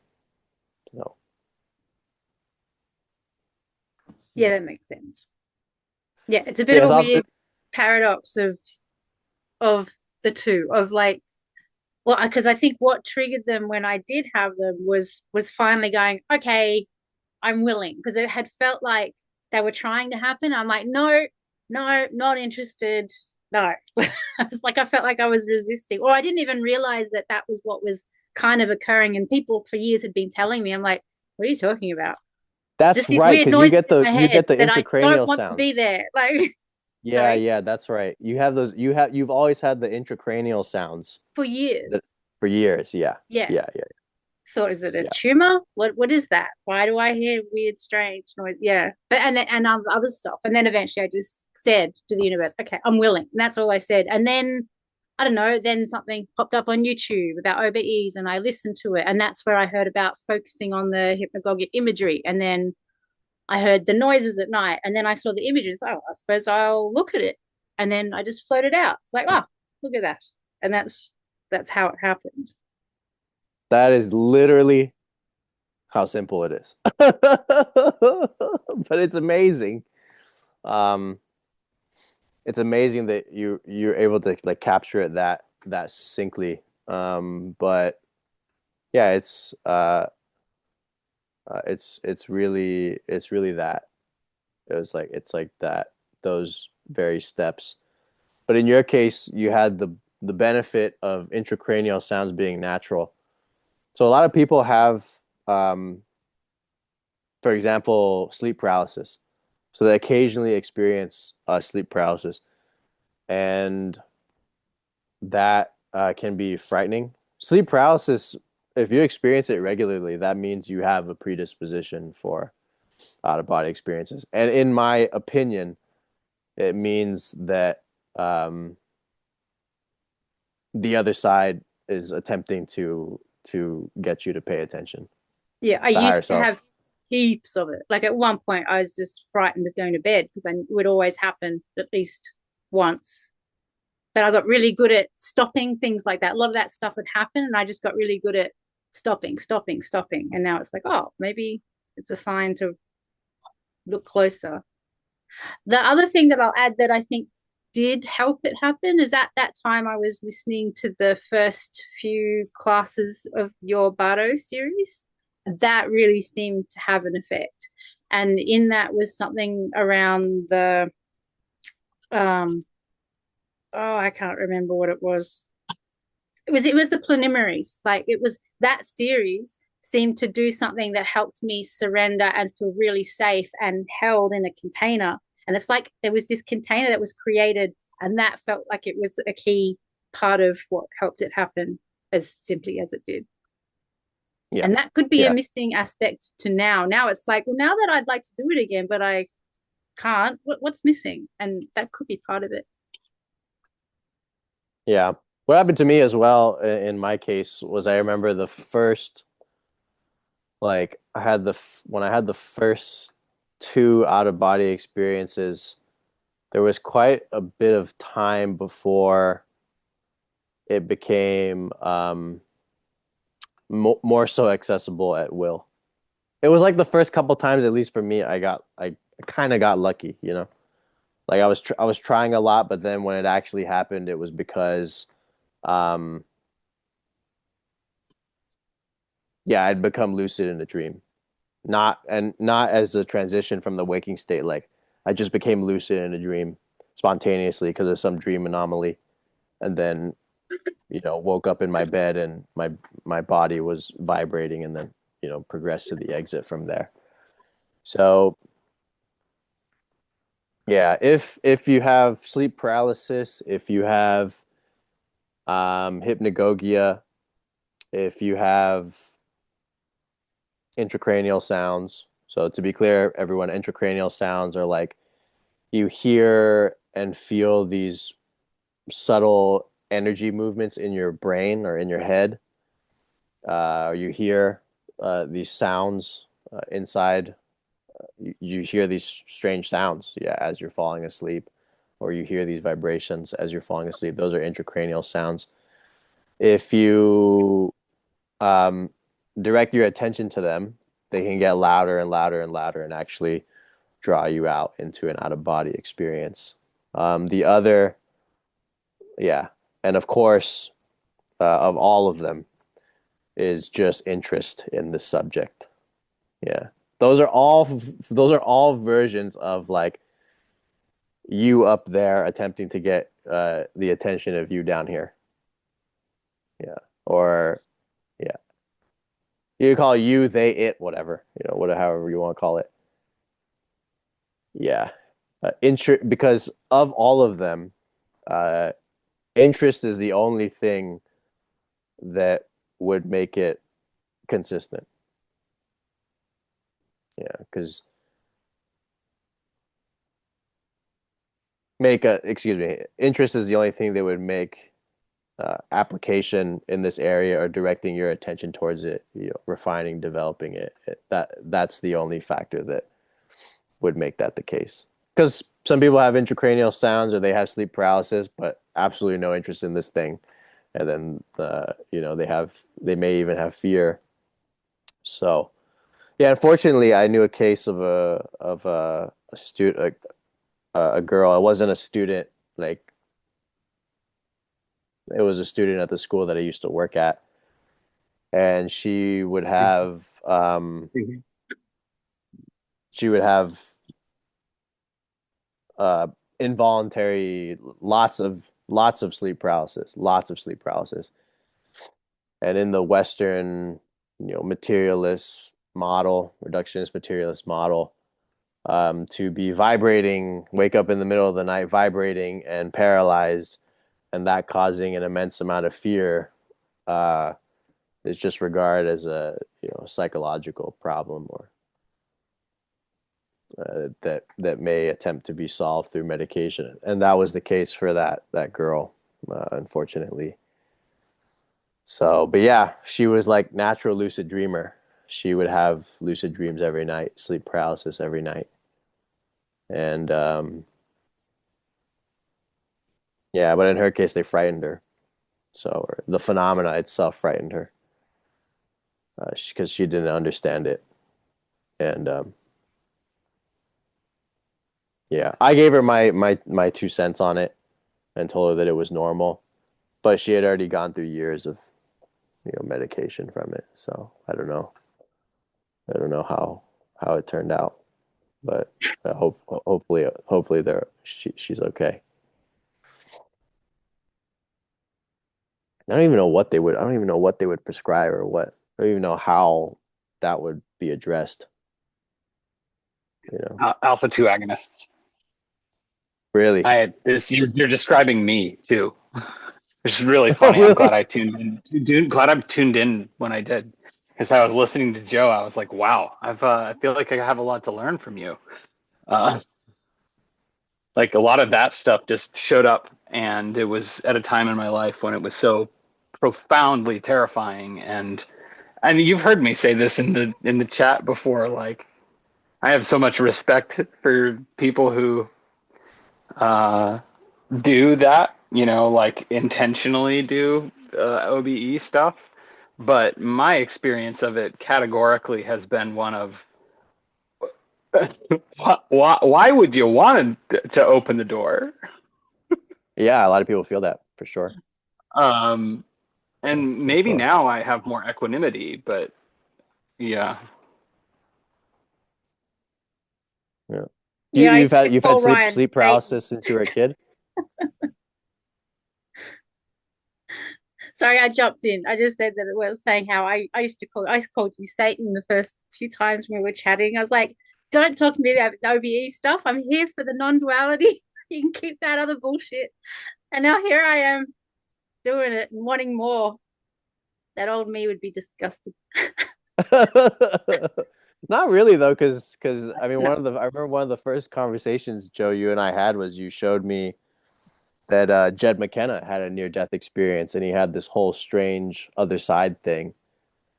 So Yeah, that makes sense. Yeah, it's a bit yeah, of it's a also weird paradox of the two, of like, well, because I think what triggered them when I did have them was finally going, okay, I'm willing, because it had felt like they were trying to happen. I'm like, no, no, not interested. No. It's like I felt like I was resisting, or I didn't even realize that that was what was kind of occurring. And people for years had been telling me, I'm like, what are you talking about? It's that's just these right, weird because you noises get in the my you head get the that I don't intracranial want to be sounds. there. Like, Yeah, sorry, yeah, that's right. You've always had the intracranial sounds for that years. for years. Yeah. Yeah. Yeah, yeah, Thought, is it a yeah. tumor? What is that? Why do I hear weird, strange noise? Yeah, but and other stuff. And then eventually, I just said to the universe, "Okay, I'm willing." And that's all I said. And then I don't know. Then something popped up on YouTube about OBEs, and I listened to it, and that's where I heard about focusing on the hypnagogic imagery. And then I heard the noises at night, and then I saw the images. Oh, I suppose I'll look at it. And then I just floated out. It's like, oh, look at that, and that's how it happened. That is literally how simple it is. But it's amazing. Um, it's amazing that you're able to like capture it that succinctly. But yeah, it's really that. It's like that, those very steps. But in your case, you had the benefit of intracranial sounds being natural. So a lot of people have, um, for example, sleep paralysis. So they occasionally experience sleep paralysis, and that can be frightening. Sleep paralysis, if you experience it regularly, that means you have a predisposition for out of body experiences. And in my opinion, it means that the other side is attempting to get you to pay attention. Yeah, I The higher used to have self. heaps of it. Like at one point, I was just frightened of going to bed because it would always happen at least once. But I got really good at stopping things like that. A lot of that stuff would happen, and I just got really good at stopping, stopping, stopping. And now it's like, oh, maybe it's a sign to look closer. The other thing that I'll add that I think did help it happen is at that time I was listening to the first few classes of your Bardo series. That really seemed to have an effect. And in that was something around the oh, I can't remember what it was. It was the preliminaries. Like it was that series seemed to do something that helped me surrender and feel really safe and held in a container. And it's like there was this container that was created, and that felt like it was a key part of what helped it happen as simply as it did. Yeah. And that could be a Yeah. missing aspect to now. Now it's like, well, now that I'd like to do it again, but I can't, what's missing? And that could be part of it. Yeah. What happened to me as well in my case was I remember the first, like when I had the first two out of body experiences, there was quite a bit of time before it became more so accessible at will. It was like the first couple times, at least for me, I kind of got lucky, you know. Like I was trying a lot, but then when it actually happened, it was because um yeah, I'd become lucid in a dream. Not as a transition from the waking state. Like I just became lucid in a dream spontaneously because of some dream anomaly, and then woke up in my bed and my body was vibrating, and then progressed to the exit from there. So yeah, if you have sleep paralysis, if you have hypnagogia, if you have intracranial sounds. So to be clear, everyone, intracranial sounds are like you hear and feel these subtle energy movements in your brain or in your head. Or you hear these sounds inside. You hear these strange sounds, yeah, as you're falling asleep, or you hear these vibrations as you're falling asleep. Those are intracranial sounds. If you um, direct your attention to them, they can get louder and louder and louder and actually draw you out into an out of body experience. The other, yeah, and of course, of all of them, is just interest in the subject. Yeah, those are all versions of like you up there attempting to get the attention of you down here. Yeah, or yeah, you call you, they, it, whatever, whatever, however you want to call it. Yeah. Because of all of them, uh, interest is the only thing that would make it consistent. Yeah, because excuse me, interest is the only thing that would make application in this area or directing your attention towards it, refining, developing that's the only factor that would make that the case. Because some people have intracranial sounds or they have sleep paralysis, but absolutely no interest in this thing. And then they may even have fear. So yeah, unfortunately, I knew a case of a student, a girl. It wasn't a student, like it was a student at the school that I used to work at, and she would have uh, involuntary lots of sleep paralysis, lots of sleep paralysis. And in the Western, materialist model, reductionist materialist model, to be vibrating, wake up in the middle of the night vibrating and paralyzed, and that causing an immense amount of fear, uh, is just regarded as a psychological problem, or that may attempt to be solved through medication. And that was the case for that girl, unfortunately. So, but yeah, she was like natural lucid dreamer. She would have lucid dreams every night, sleep paralysis every night. And yeah, but in her case, they frightened her. So the phenomena itself frightened her because she didn't understand it. And yeah, I gave her my 2 cents on it and told her that it was normal, but she had already gone through years of medication from it. So I don't know how it turned out, but hopefully she's okay. I don't even know what they would prescribe or what. I don't even know how that would be addressed. Alpha 2 agonists. Really? You're describing me too, which is really Oh, funny. I'm glad really? I tuned in. Glad I tuned in when I did, because I was listening to Joe. I was like, wow, I feel like I have a lot to learn from you. Uh, like a lot of that stuff just showed up, and it was at a time in my life when it was so profoundly terrifying. And you've heard me say this in the chat before. Like, I have so much respect for people who uh, do that, like intentionally do OBE stuff. But my experience of it categorically has been one of why would you want to open the door? Yeah, a lot of people feel that for sure. Um, and For maybe sure. now I have more equanimity, but yeah. Yeah. Yeah, I used to You've had call Ryan sleep Satan. paralysis since you were a kid? Sorry, I jumped in. I just said that it was saying how I called you Satan the first few times when we were chatting. I was like, don't talk to me about OBE stuff. I'm here for the non-duality. You can keep that other bullshit. And now here I am doing it and wanting more. That old me would be disgusted. Not really though, because I mean No. I remember one of the first conversations, Joe, you and I had was you showed me that Jed McKenna had a near death experience and he had this whole strange other side thing,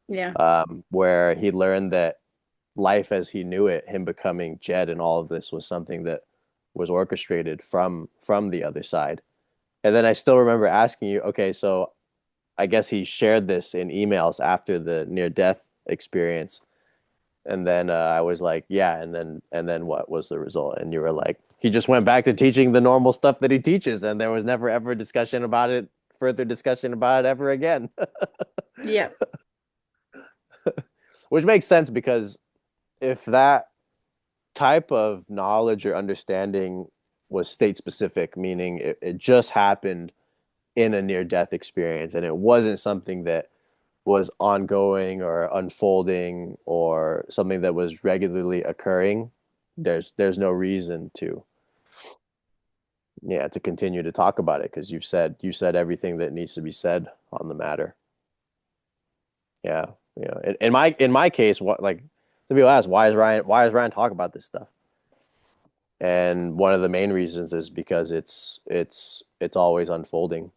Yeah. where he learned that life as he knew it, him becoming Jed and all of this was something that was orchestrated from the other side. And then I still remember asking you, okay, so I guess he shared this in emails after the near death experience. And then I was like, yeah, and then what was the result? And you were like, he just went back to teaching the normal stuff that he teaches, and there was never ever discussion about it, further discussion about it ever again. Yeah. Which makes sense because if that type of knowledge or understanding was state specific, meaning it just happened in a near death experience and it wasn't something that was ongoing or unfolding or something that was regularly occurring, there's no reason to to continue to talk about it because you said everything that needs to be said on the matter. Yeah, yeah. In my case, what like some people ask why is Ryan talk about this stuff? And one of the main reasons is because it's always unfolding.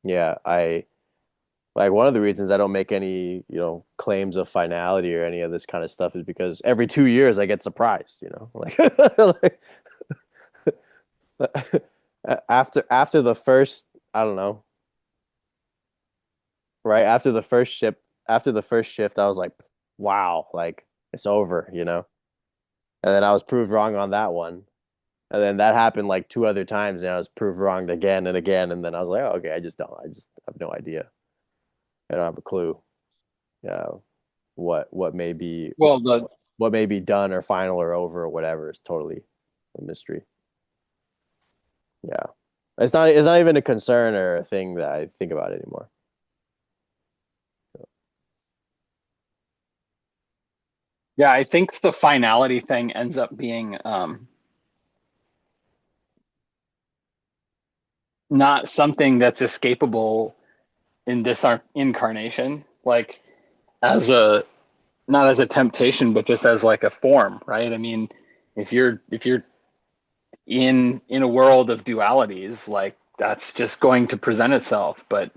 Yeah, I like one of the reasons I don't make any, claims of finality or any of this kind of stuff is because every 2 years I get surprised, like, like after the first, I don't know, right? After the first shift, I was like, wow, like it's over. And then I was proved wrong on that one. And then that happened like two other times and I was proved wrong again and again. And then I was like, oh, okay, I just have no idea. I don't have a clue. Yeah. What may be Well, the what may be done or final or over or whatever is totally a mystery. Yeah. It's not even a concern or a thing that I think about anymore. Yeah, I think the finality thing ends up being not something that's escapable in this incarnation, like as a not as a temptation, but just as like a form, right? I mean, if you're in a world of dualities, like that's just going to present itself. But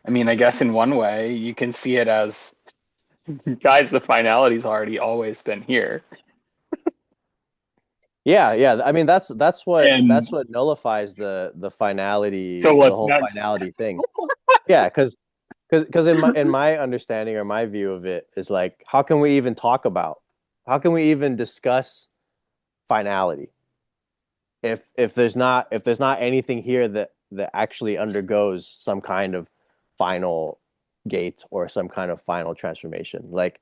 I mean, I guess in one way you can see it as, guys, the finality's already always been here. Yeah, yeah. I mean And that's what nullifies the finality, so the what's whole next? finality thing. Yeah, because in my understanding or my view of it is like how can we even discuss finality if there's not anything here that actually undergoes some kind of final gate or some kind of final transformation. Like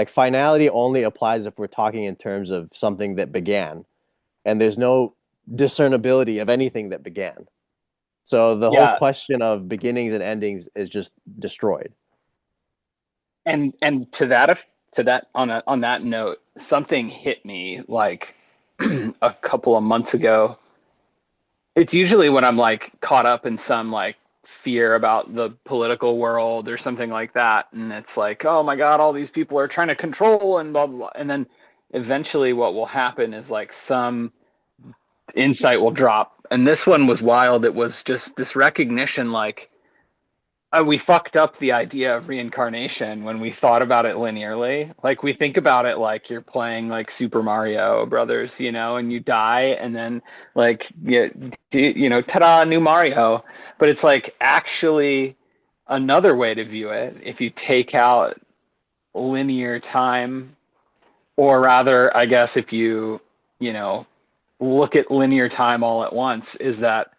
finality only applies if we're talking in terms of something that began and there's no discernibility of anything that began. So the whole Yeah, question of beginnings and endings is just destroyed. and to that on that note, something hit me like a couple of months ago. It's usually when I'm like caught up in some like fear about the political world or something like that, and it's like, oh my god, all these people are trying to control and blah blah blah. And then eventually what will happen is like some insight will drop. And this one was wild. It was just this recognition, like, we fucked up the idea of reincarnation when we thought about it linearly. Like, we think about it like you're playing like Super Mario Brothers, you know, and you die, and then like you know, ta-da, new Mario. But it's like actually another way to view it. If you take out linear time, or rather, I guess if you know, look at linear time all at once, is that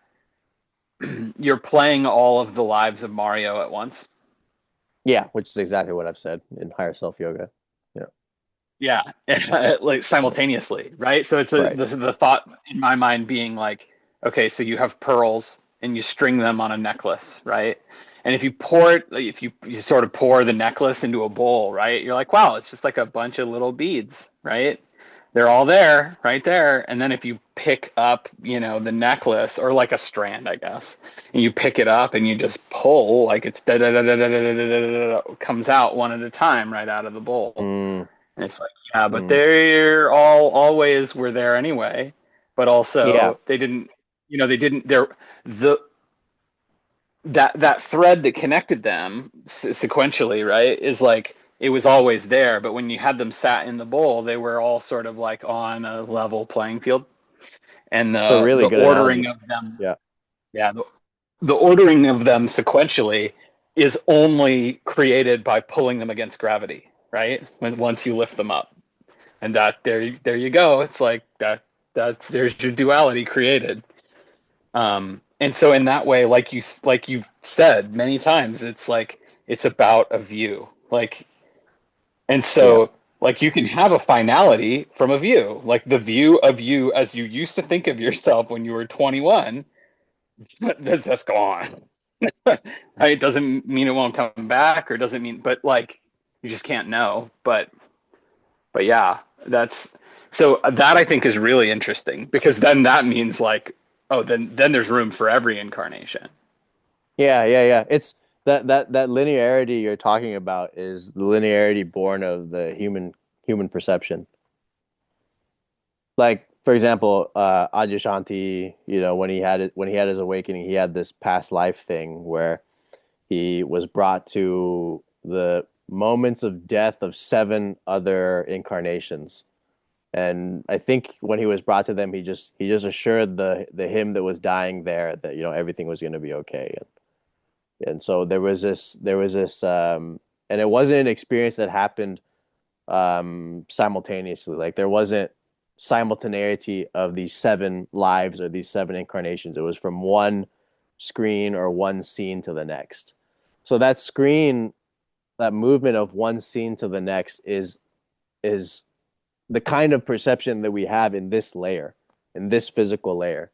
you're playing all of the lives of Mario at once. Yeah, which is exactly what I've said in higher self yoga. Yeah. Yeah, like simultaneously, right? So it's Right. the thought in my mind being like, okay, so you have pearls and you string them on a necklace, right? And if you pour it, like, if you sort of pour the necklace into a bowl, right? You're like, wow, it's just like a bunch of little beads, right? They're all there, right there. And then if you pick up, you know, the necklace, or like a strand, I guess, and you pick it up and you just pull, like it's da da da da da da da da da, comes out one at a time right out of the bowl. Mm, And it's like, yeah, but mm. they're all always were there anyway. But Yeah. also they didn't, you know, they didn't. They're the that thread that connected them sequentially, right, is like it was always there. But when you had them sat in the bowl, they were all sort of like on a level playing field, and It's a really the good ordering analogy. of them, Yeah. yeah, the ordering of them sequentially is only created by pulling them against gravity, right? When once you lift them up, and that there you go. It's like that's there's your duality created. And so in that way, like you've said many times, it's like it's about a view. Like, and Yeah. so like you can have a finality from a view, like the view of you as you used to think of yourself when you were 21, that's just gone. Right? It doesn't mean it won't come back, or doesn't mean, but like you just can't know. But yeah, that's so that I think is really interesting, because then that means like, oh, then there's room for every incarnation. Yeah, yeah, yeah. It's that linearity you're talking about is the linearity born of the human perception. Like, for example, Adyashanti, you know, when he had his awakening, he had this past life thing where he was brought to the moments of death of seven other incarnations. And I think when he was brought to them, he just assured the him that was dying there that, you know, everything was going to be okay. And so there was this and it wasn't an experience that happened simultaneously. Like, there wasn't simultaneity of these seven lives or these seven incarnations. It was from one screen or one scene to the next. So that screen, that movement of one scene to the next is the kind of perception that we have in this layer, in this physical layer.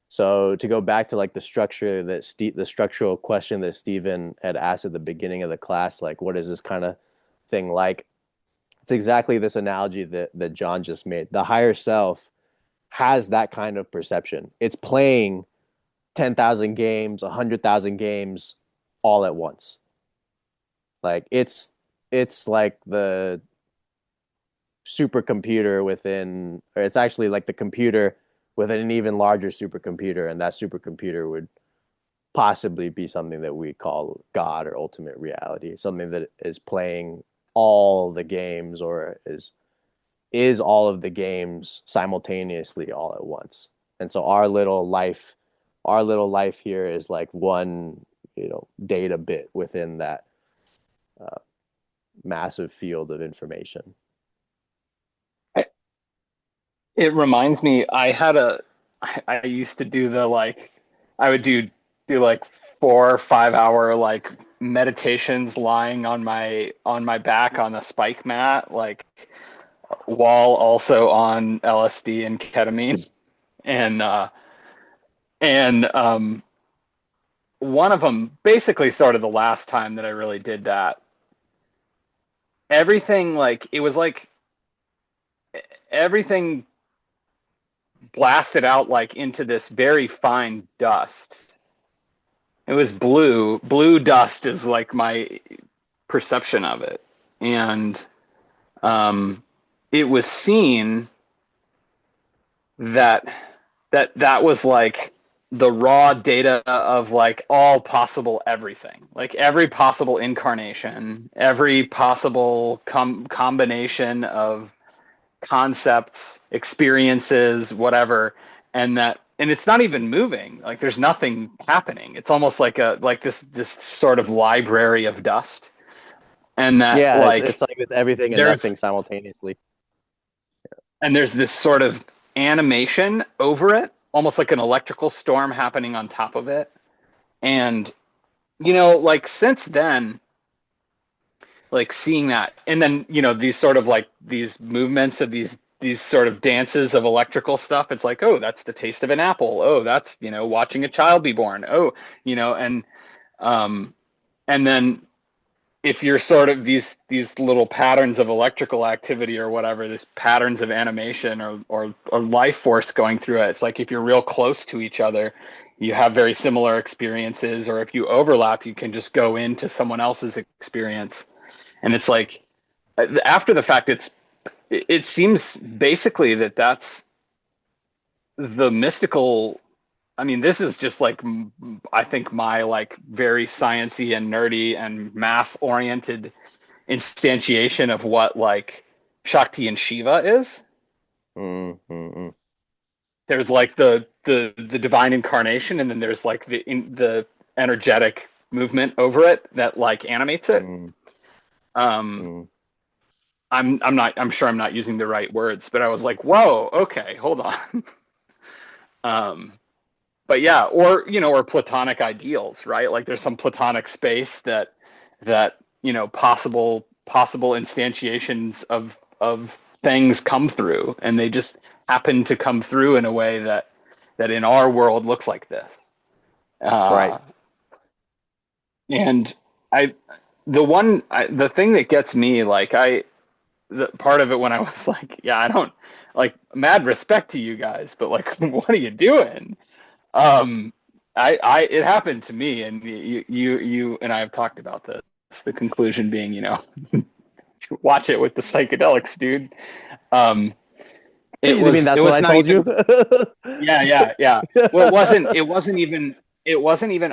So to go back to like the structural question that Stephen had asked at the beginning of the class, like what is this kind of thing like? It's exactly this analogy that John just made. The higher self has that kind of perception. It's playing 10,000 games, 100,000 games all at once. Like it's like the supercomputer within, or it's actually like the computer within an even larger supercomputer, and that supercomputer would possibly be something that we call God or ultimate reality, something that is playing all the games, or is all of the games simultaneously all at once. And so our little life here is like one, you know, data bit within that uh, massive field of information. It reminds me, I used to do the like, I would do like 4 or 5 hour like meditations lying on my back on a spike mat, like while also on LSD and ketamine. And and one of them, basically sort of the last time that I really did that, everything, like it was like everything blasted out like into this very fine dust. It was blue. Blue dust is like my perception of it. And it was seen that that was like the raw data of like all possible everything, like every possible incarnation, every possible combination of concepts, experiences, whatever. And it's not even moving, like there's nothing happening. It's almost like this sort of library of dust. And that Yeah, like it's like this everything and there's nothing simultaneously. and there's this sort of animation over it, almost like an electrical storm happening on top of it. And like since then, like seeing that, and then these sort of like these movements of these sort of dances of electrical stuff, it's like, oh, that's the taste of an apple, oh, that's watching a child be born, oh, and then if you're sort of these little patterns of electrical activity or whatever, this patterns of animation or life force going through it, it's like if you're real close to each other, you have very similar experiences, or if you overlap, you can just go into someone else's experience. And it's like, after the fact, it seems basically that's the mystical. I mean, this is just like, I think my like very sciencey and nerdy and math oriented instantiation of what like Shakti and Shiva is. Mm-hmm. There's like the divine incarnation, and then there's like the energetic movement over it that like animates it. I'm sure I'm not using the right words, but I was like, whoa, okay, hold on. But yeah, or platonic ideals, right? Like there's some platonic space that possible instantiations of things come through, and they just happen to come through in a way that in our world looks like this. Right. And the thing that gets me, like the part of it when I was like, yeah, I don't like, mad respect to you guys, but like, what are you doing? It happened to me, and you and I have talked about this. The conclusion being, watch it with the psychedelics, dude. You mean that's what I told you? Yeah. Well, it wasn't even,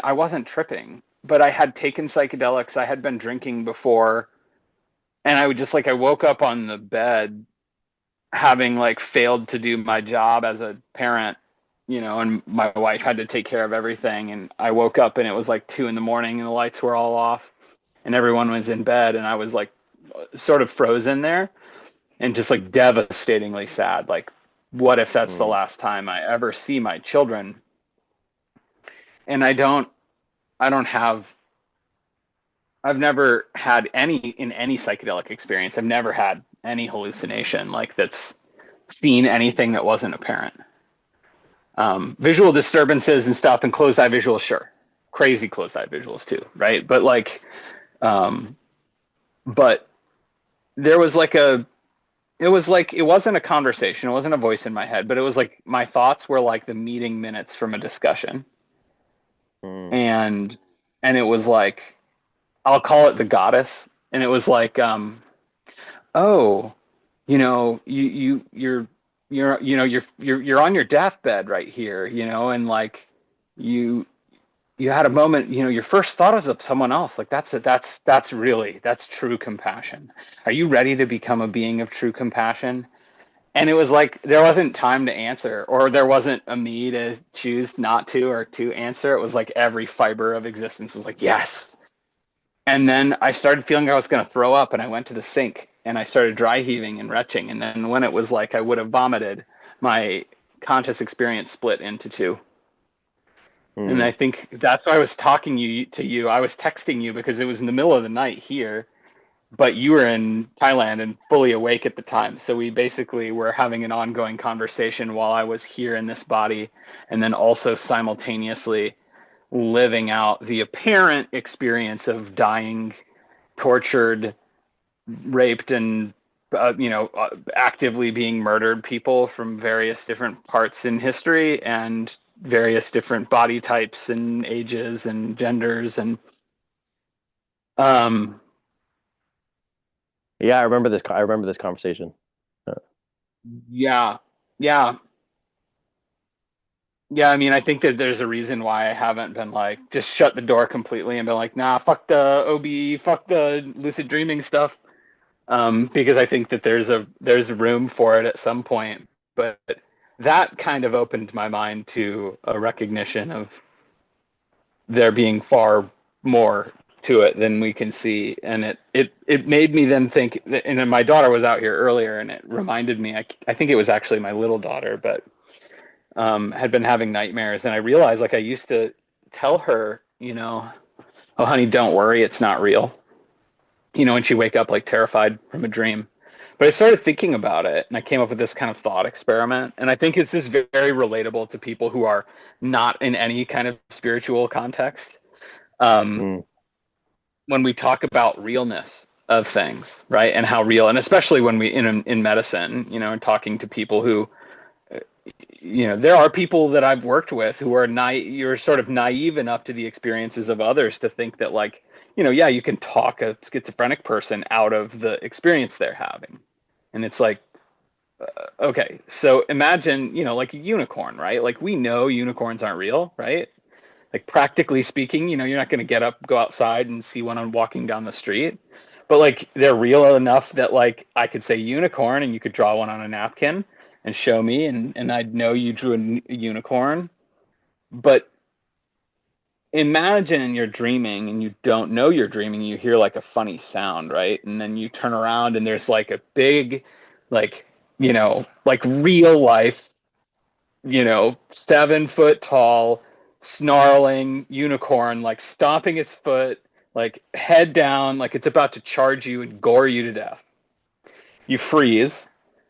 I wasn't tripping, but I had taken psychedelics. I had been drinking before, and I woke up on the bed having like failed to do my job as a parent, and my wife had to take care of everything. And I woke up and it was like 2 a.m. and the lights were all off and everyone was in bed. And I was like sort of frozen there and just like devastatingly sad. Like, what if that's the last time I ever see my children? And I've never had any psychedelic experience. I've never had any hallucination like that's seen anything that wasn't apparent. Visual disturbances and stuff and closed eye visuals, sure. Crazy closed eye visuals too, right? But like, but there was like it wasn't a conversation. It wasn't a voice in my head, but it was like my thoughts were like the meeting minutes from a discussion. And it was like, I'll call it the goddess. And it was like, oh, you're on your deathbed right here, and like you had a moment, your first thought is of someone else. Like that's true compassion. Are you ready to become a being of true compassion? And it was like, there wasn't time to answer, or there wasn't a me to choose not to, or to answer. It was like every fiber of existence was like, yes. And then I started feeling I was going to throw up, and I went to the sink and I started dry heaving and retching. And then when it was like I would have vomited, my conscious experience split into two. And I think that's why I was talking to you. I was texting you because it was in the middle of the night here, but you were in Thailand and fully awake at the time. So we basically were having an ongoing conversation while I was here in this body, and then also simultaneously living out the apparent experience of dying, tortured, raped, and actively being murdered people from various different parts in history and various different body types and ages and genders and um Yeah, I remember this conversation. yeah, yeah, yeah. I mean, I think that there's a reason why I haven't been like just shut the door completely and been like, nah, fuck the OBE, fuck the lucid dreaming stuff. Because I think that there's room for it at some point. But that kind of opened my mind to a recognition of there being far more to it than we can see, and it made me then think. And then my daughter was out here earlier, and it reminded me. I think it was actually my little daughter, but had been having nightmares, and I realized like I used to tell her, oh honey, don't worry, it's not real. When she wake up like terrified from a dream. But I started thinking about it and I came up with this kind of thought experiment. And I think it's just very relatable to people who are not in any kind of spiritual context. Um, Mm. when we talk about realness of things, right? And how real, and especially when we in medicine, and talking to people who, there are people that I've worked with who are you're sort of naive enough to the experiences of others to think that like, yeah, you can talk a schizophrenic person out of the experience they're having. And it's like, okay, so imagine, like a unicorn, right? Like we know unicorns aren't real, right? Like practically speaking, you're not going to go outside and see one on walking down the street. But like they're real enough that like I could say unicorn and you could draw one on a napkin and show me and I'd know you drew a unicorn. But imagine you're dreaming and you don't know you're dreaming, you hear like a funny sound, right? And then you turn around and there's like a big, like, like real life, 7 foot tall, snarling unicorn, like stomping its foot, like head down, like it's about to charge you and gore you to death. You freeze,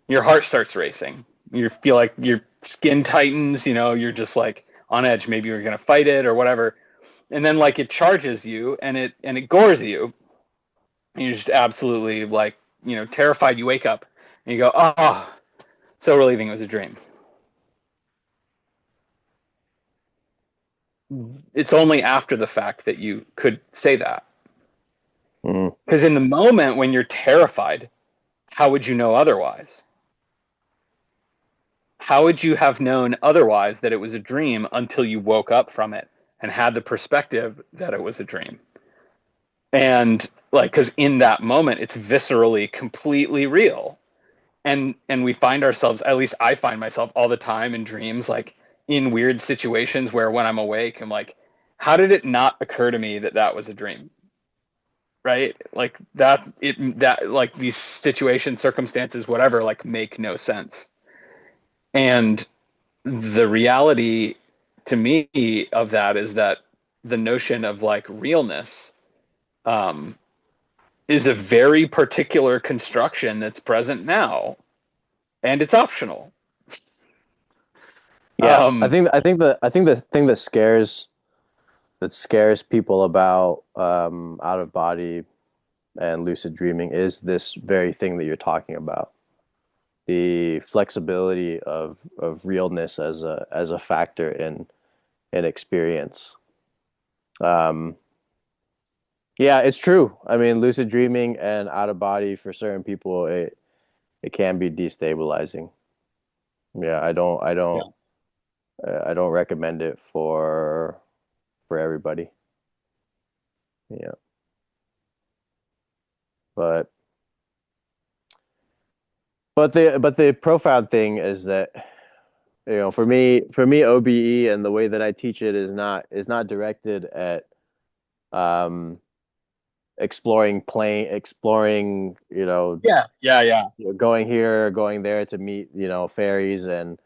your heart starts racing. You feel like your skin tightens, you're just like on edge. Maybe you're going to fight it or whatever. And then like it charges you and it gores you. And you're just absolutely like, terrified. You wake up and you go, oh, so relieving. It was a dream. It's only after the fact that you could say that. Mm. Because in the moment when you're terrified, how would you know otherwise? How would you have known otherwise that it was a dream until you woke up from it and had the perspective that it was a dream? And like, because in that moment, it's viscerally, completely real. And we find ourselves, at least I find myself all the time in dreams, like in weird situations where when I'm awake, I'm like, how did it not occur to me that that was a dream? Right? Like that like these situations, circumstances, whatever, like make no sense. And the reality to me of that is that the notion of like realness is a very particular construction that's present now, and it's optional. Yeah, I think the thing that scares people about out of body and lucid dreaming is this very thing that you're talking about. The flexibility of realness as a factor in experience. Um, yeah, it's true. I mean, lucid dreaming and out of body for certain people, it can be destabilizing. Yeah, Yeah. I don't recommend it for everybody. Yeah, but but the profound thing is that for me OBE and the way that I teach it is not directed at um exploring Yeah. going here going there to meet fairies and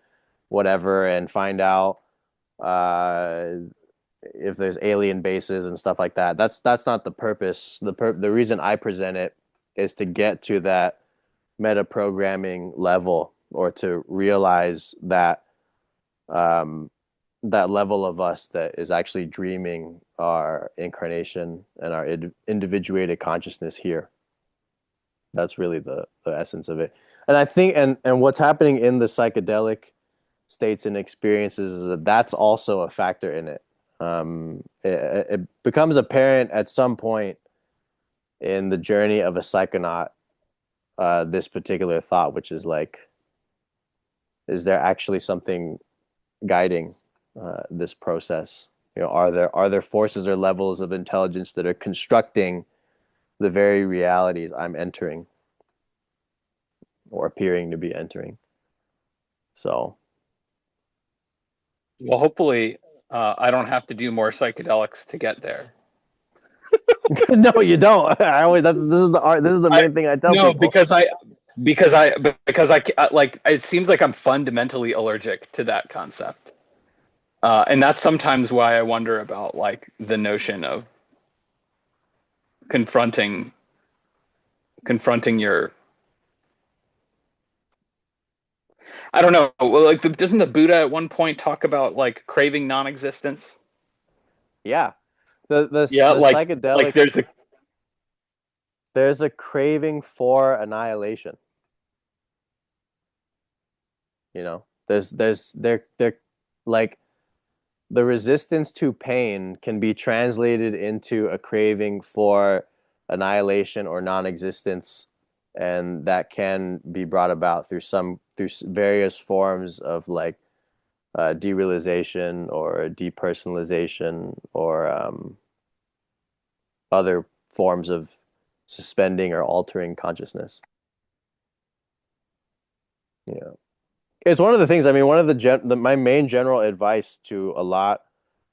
whatever and find out uh if there's alien bases and stuff like that. That's not the purpose. The reason I present it is to get to that meta programming level or to realize that um, that level of us that is actually dreaming our incarnation and our individuated consciousness here. That's really the essence of it. And I think, and what's happening in the psychedelic states and experiences is that that's also a factor in it. It becomes apparent at some point in the journey of a psychonaut, this particular thought, which is like, is there actually something guiding this process? You know, are there forces or levels of intelligence that are constructing the very realities I'm entering or appearing to be entering? So, Well, hopefully, I don't have to do more psychedelics to get there. no, you don't. I always this is the art. This is the main thing I tell No, people. because like it seems like I'm fundamentally allergic to that concept, and that's sometimes why I wonder about like the notion of confronting your. I don't know. Well, like, doesn't the Buddha at one point talk about like craving non-existence? Yeah, Yeah, the like psychedelic. There's a craving for annihilation. You know, there like the resistance to pain can be translated into a craving for annihilation or non-existence, and that can be brought about through various forms of like derealization or depersonalization or other forms of suspending or altering consciousness. Yeah. It's one of the things, I mean, one of my main general advice to a lot,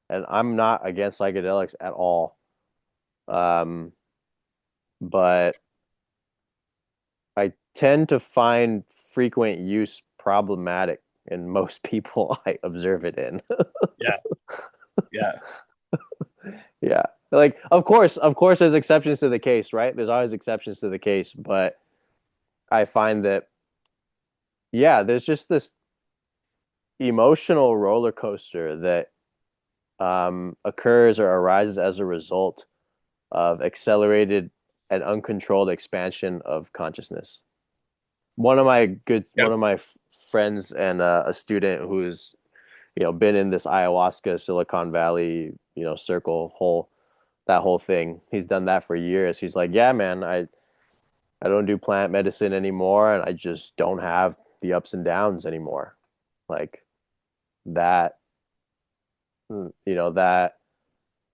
and I'm not against psychedelics at all, um, but I tend to find frequent use problematic in most people I observe it in. Yeah, yeah, Yeah. Like, of course, there's exceptions to the case, right? There's always exceptions to the case, but I find that, yeah, there's just this emotional roller coaster that occurs or arises as a result of accelerated and uncontrolled expansion of consciousness. yeah. One of my friends and a student who's been in this ayahuasca Silicon Valley circle whole that whole thing. He's done that for years. He's like, yeah, man, I don't do plant medicine anymore, and I just don't have the ups and downs anymore. Like that, that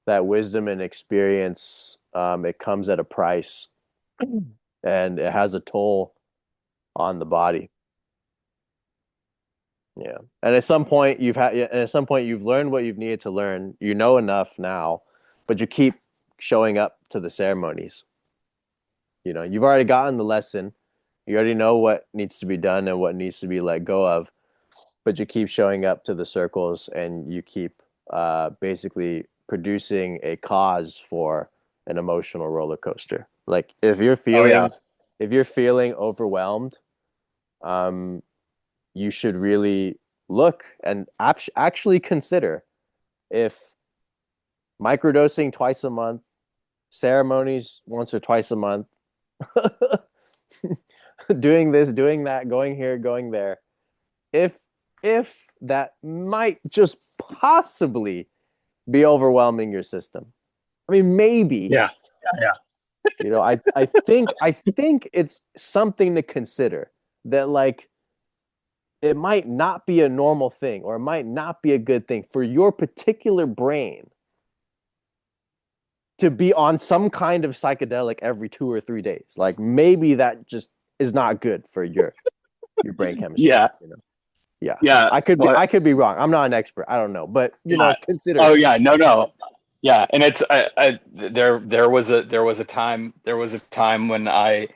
wisdom and experience, it comes at a price, and it has a toll on the body. Yeah. And at some point you've learned what you've needed to learn. You know enough now, but you keep showing up to the ceremonies. You've already gotten the lesson. You already know what needs to be done and what needs to be let go of, but you keep showing up to the circles, and you keep basically producing a cause for an emotional roller coaster. Like Oh yeah. if you're feeling overwhelmed, um, you should really look and actually consider if microdosing twice a month, ceremonies once or twice a month, doing this, doing that, going here, going there, if that might just possibly be overwhelming your system. I mean, maybe. Yeah, yeah, I think it's something to consider, that like it might not be a normal thing, or it might not be a good thing for your particular brain to be on some kind of psychedelic every 2 or 3 days. Like maybe that just is not good for your brain chemistry. yeah, Yeah. yeah. I could be wrong. I'm not an expert. I don't know, but Yeah. consider. Oh yeah, no. Yeah, and it's there was a time when I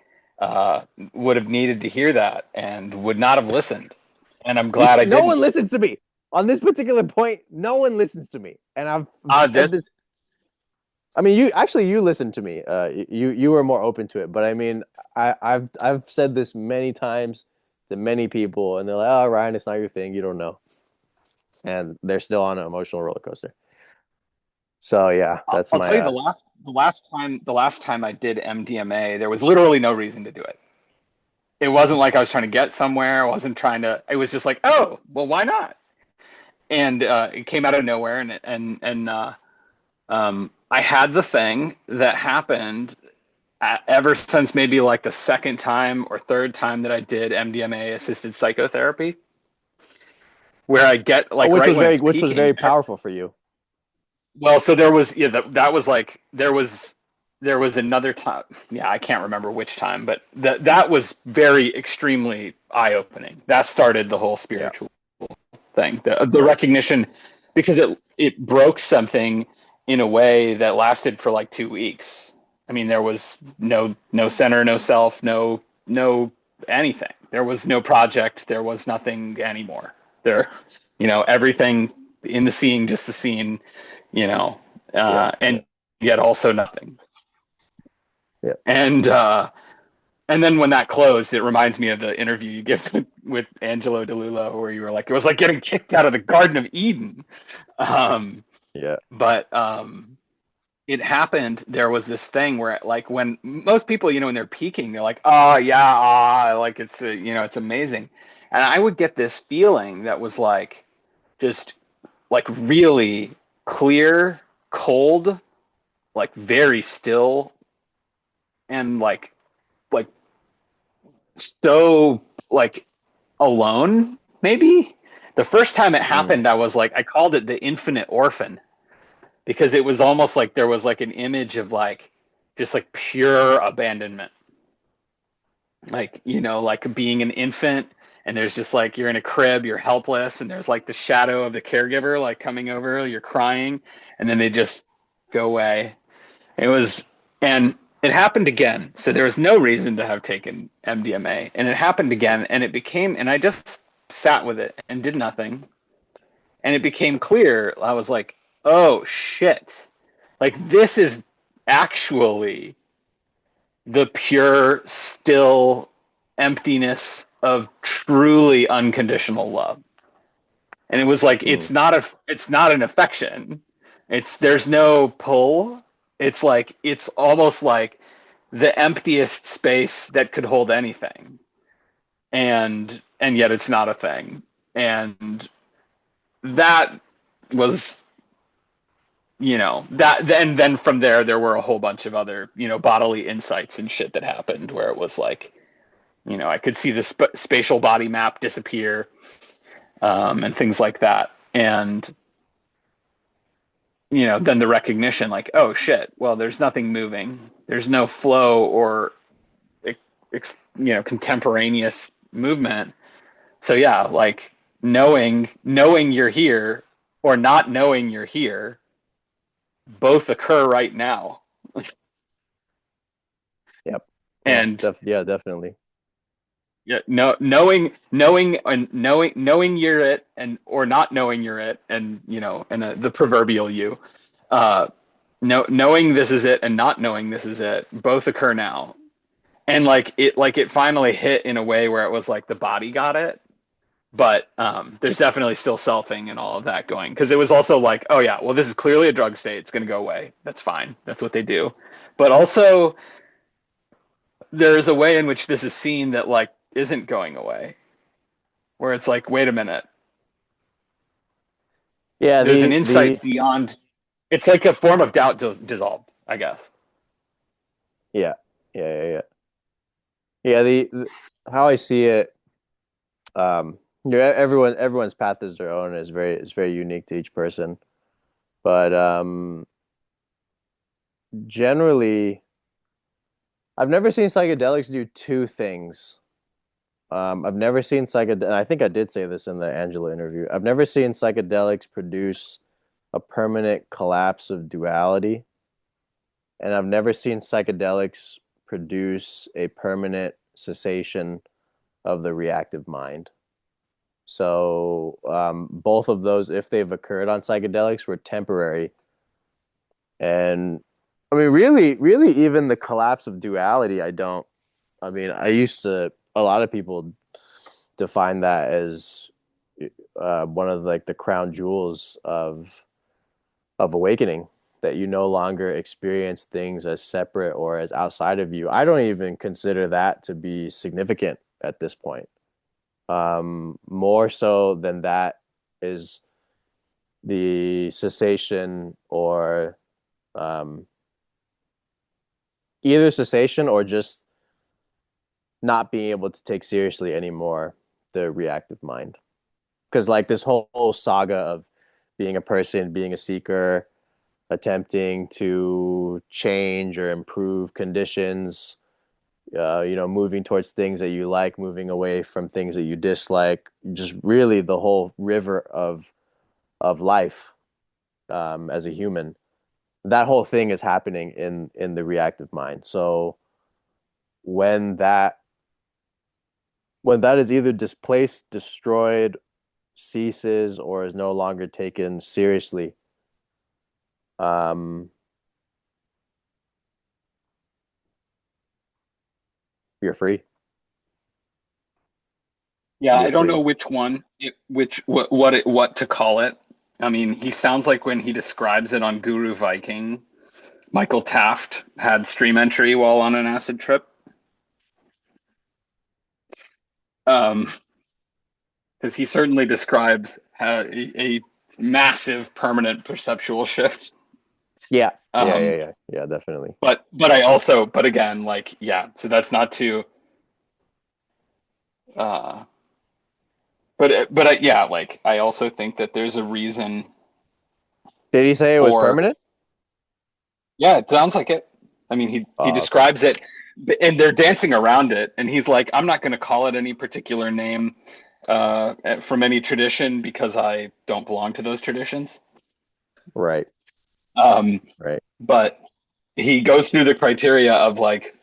would have needed to hear that and would not have listened, and I'm glad I No didn't. one listens to me on this particular point. No one listens to me, and I've said this. I mean, you listened to me. You were more open to it, but I mean, I've said this many times to many people, and they're like, "Oh, Ryan, it's not your thing. You don't know," and they're still on an emotional roller coaster. So yeah, that's I'll my. tell you the last time I did MDMA, there was literally no reason to do it. it wasn't like I was trying to get somewhere. I wasn't trying to. It was just like, oh, well, why not? And it came out of nowhere, and I had the thing that happened ever since maybe like the second time or third time that I did MDMA assisted psychotherapy, where I get like which right was when very it's which was very peaking. powerful for you. Well, so there was, yeah, that was like there was another time. Yeah, I can't remember which time, but that was very extremely eye-opening. That started the whole Yeah. spiritual thing, the recognition, because it broke something in a way that lasted for like 2 weeks. I mean, there was no center, no self, no anything. There was no project. There was nothing anymore. There, everything in the scene, just the scene, you know, Yeah. and yet also nothing. Yeah. And then when that closed, it reminds me of the interview you gave with Angelo DeLulo, where you were like, it was like getting kicked out of the Garden of Eden. Yeah. But it happened. There was this thing where, like, when most people, when they're peaking, they're like, oh yeah, like it's it's amazing. And I would get this feeling that was like just like really clear, cold, like very still, and like so like alone. Maybe the first time it happened, I was like, I called it the infinite orphan, because it was almost like there was like an image of like just like pure abandonment, like like being an infant, and there's just like you're in a crib, you're helpless, and there's like the shadow of the caregiver like coming over, you're crying, and then they just go away. It was, and it happened again. So there was no reason to have taken MDMA, and it happened again, and it became, and I just sat with it and did nothing, and it became clear. I was like, oh shit, like this is actually the pure, still emptiness of truly unconditional love. And it was like, it's not an affection. There's no pull. It's like, it's almost like the emptiest space that could hold anything. And yet it's not a thing. And that was, that, and then from there were a whole bunch of other, bodily insights and shit that happened, where it was like, I could see the spatial body map disappear, and things like that. And, then the recognition, like, oh shit, well, there's nothing moving. There's no flow or, contemporaneous movement. So yeah, like knowing you're here or not knowing you're here both occur right now. Yep. And yeah, definitely. yeah, knowing you're it, and or not knowing you're it, and the proverbial you, knowing this is it and not knowing this is it both occur now. And like it finally hit in a way where it was like the body got it, but there's definitely still selfing and all of that going, because it was also like, oh yeah, well, this is clearly a drug state, it's going to go away, that's fine, that's what they do. But also there's a way in which this is seen that like isn't going away, where it's like, wait a minute, Yeah, there's an insight beyond. It's like a form of doubt dissolved, I guess. Yeah. The how I see it, everyone's path is their own. Is very unique to each person, but generally, I've never seen psychedelics do two things. I've never seen and I think I did say this in the Angela interview. I've never seen psychedelics produce a permanent collapse of duality, and I've never seen psychedelics produce a permanent cessation of the reactive mind. So both of those, if they've occurred on psychedelics, were temporary. And I mean, really, even the collapse of duality, I used to, a lot of people define that as one of like the crown jewels of awakening, that you no longer experience things as separate or as outside of you. I don't even consider that to be significant at this point. More so than that is the cessation or either cessation or just not being able to take seriously anymore the reactive mind. Because like this whole saga of being a person, being a seeker, attempting to change or improve conditions, moving towards things that you like, moving away from things that you dislike, just really the whole river of life as a human. That whole thing is happening in the reactive mind. So when that is either displaced, destroyed, ceases, or is no longer taken seriously, you're free. Yeah, You're I don't free. know which one, what to call it. I mean, he sounds like when he describes it on Guru Viking, Michael Taft had stream entry while on an acid trip. Because he certainly describes a massive permanent perceptual shift. Yeah. Um, Yeah, definitely. but again, like, yeah, so that's not too, yeah, like, I also think that there's a reason Did he say it was for, permanent? yeah, it sounds like it. I mean, he Oh, okay. describes it, and they're dancing around it, and he's like, I'm not going to call it any particular name from any tradition because I don't belong to those traditions. Right. Um, Right. but he goes through the criteria of, like,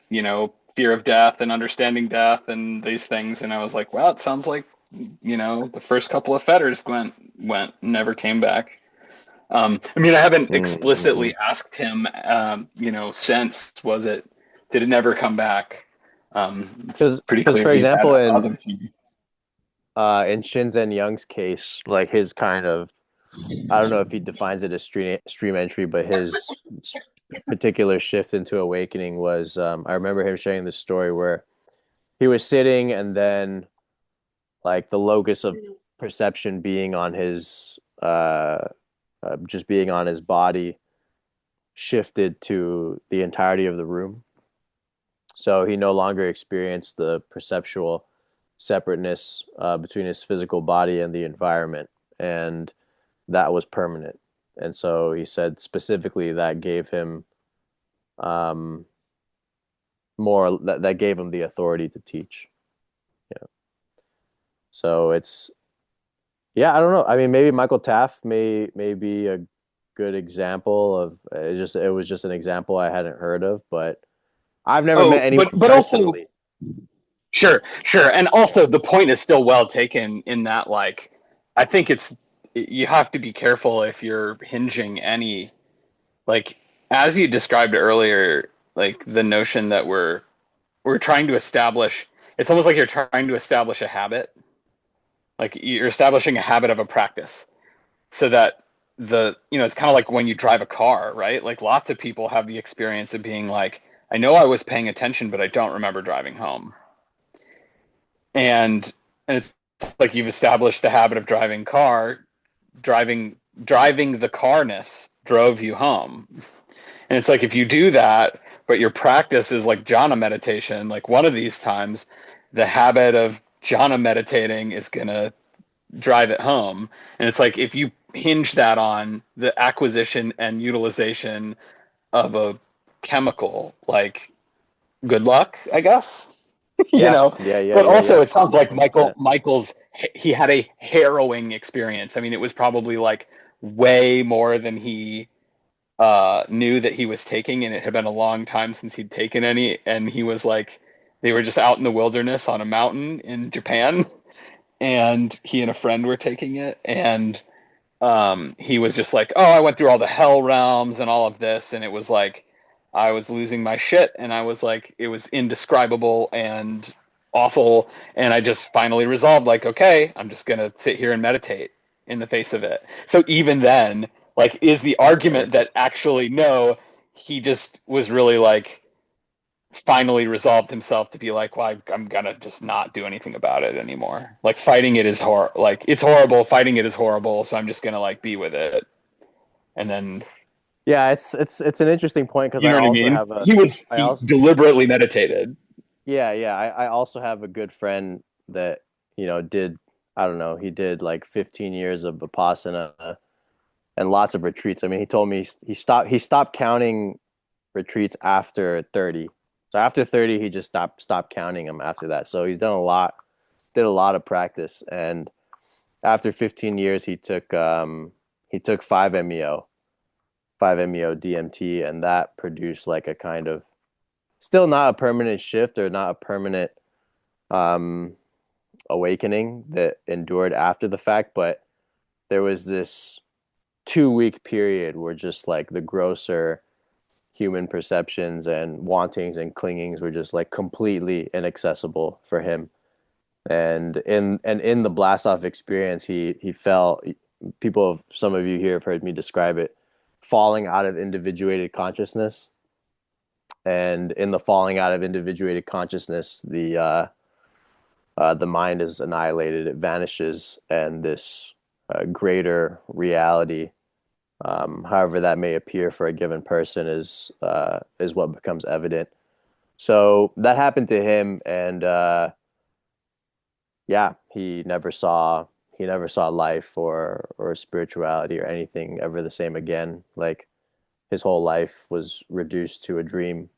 fear of death and understanding death and these things, and I was like, well, it sounds like, the first couple of fetters went never came back. I mean, I haven't Mm-hmm. explicitly asked him, since, did it never come back? It's pretty Because clear for he's had example, other. in Shinzen Young's case, like his kind of, I don't know if he defines it as stream entry, but his particular shift into awakening was, I remember him sharing this story where he was sitting and then like the locus of perception being on his just being on his body shifted to the entirety of the room. So he no longer experienced the perceptual separateness between his physical body and the environment, and that was permanent. And so he said specifically that gave him um, that gave him the authority to teach. Yeah. So it's, yeah, I don't know. I mean, maybe Michael Taft may be a good example of it was just an example I hadn't heard of, but I've never met Oh, anyone but also, personally. sure, and also the point is still well taken in that, like, I think you have to be careful if you're hinging any, like, as you described earlier, like the notion that we're trying to establish. It's almost like you're trying to establish a habit, like you're establishing a habit of a practice, so that it's kind of like when you drive a car, right? Like lots of people have the experience of being like, I know I was paying attention, but I don't remember driving home. And it's like you've established the habit of driving the carness drove you home. And it's like if you do that, but your practice is like jhana meditation, like one of these times the habit of jhana meditating is gonna drive it home. And it's like if you hinge that on the acquisition and utilization of a chemical, like, good luck, I guess. you Yeah, know. But yeah. also, it sounds like 100%. Michael's he had a harrowing experience. I mean, it was probably like way more than he knew that he was taking, and it had been a long time since he'd taken any. And he was like, they were just out in the wilderness on a mountain in Japan, and he and a friend were taking it, and he was just like, oh, I went through all the hell realms and all of this, and it was like I was losing my shit, and I was like, it was indescribable and awful, and I just finally resolved, like, okay, I'm just gonna sit here and meditate in the face of it. So even then, like, is the argument Right. that actually no, he just was really like finally resolved himself to be like, well, I'm gonna just not do anything about it anymore. Like fighting it is like it's horrible. Fighting it is horrible. So I'm just gonna like be with it. And then, Yeah, it's an interesting point because you I know what I also mean? have a He deliberately meditated. yeah, I also have a good friend that, did, I don't know, he did like 15 years of Vipassana and lots of retreats. I mean, he told me he stopped counting retreats after 30. So after 30, he just stopped counting them after that. So he's did a lot of practice. And after 15 years, he took 5-MeO, 5-MeO DMT, and that produced like a kind of, still not a permanent shift or not a permanent um, awakening that endured after the fact, but there was this 2-week period where just like the grosser human perceptions and wantings and clingings were just like completely inaccessible for him. And in the blast off experience, he felt, some of you here have heard me describe it, falling out of individuated consciousness. And in the falling out of individuated consciousness, the mind is annihilated, it vanishes, and this greater reality, however that may appear for a given person, is what becomes evident. So that happened to him, and yeah, he never saw life or spirituality or anything ever the same again. Like his whole life was reduced to a dream,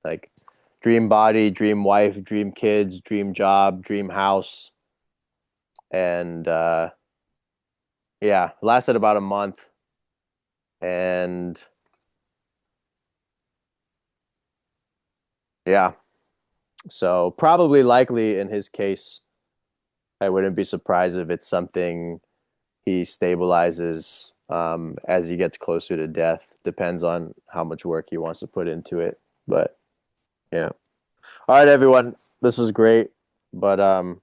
like dream body, dream wife, dream kids, dream job, dream house, and yeah, lasted about a month, and yeah, so probably likely in his case, I wouldn't be surprised if it's something he stabilizes as he gets closer to death. Depends on how much work he wants to put into it. But yeah. All right, everyone. This was great, but I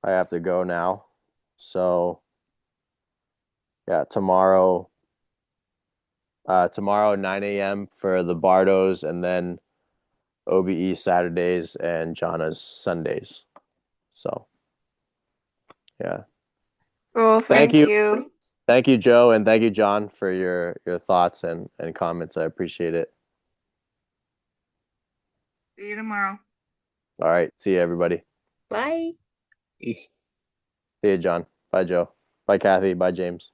have to go now. So yeah, tomorrow 9 a.m. for the Bardos, and then OBE Saturdays and Jhanas Sundays. So yeah. Well, Thank thank you. you. Thank you, Joe, and thank you, John, for your thoughts and comments. I appreciate it. See you tomorrow. All right. See you, everybody. Bye. He's See you, John. Bye, Joe. Bye, Kathy. Bye, James.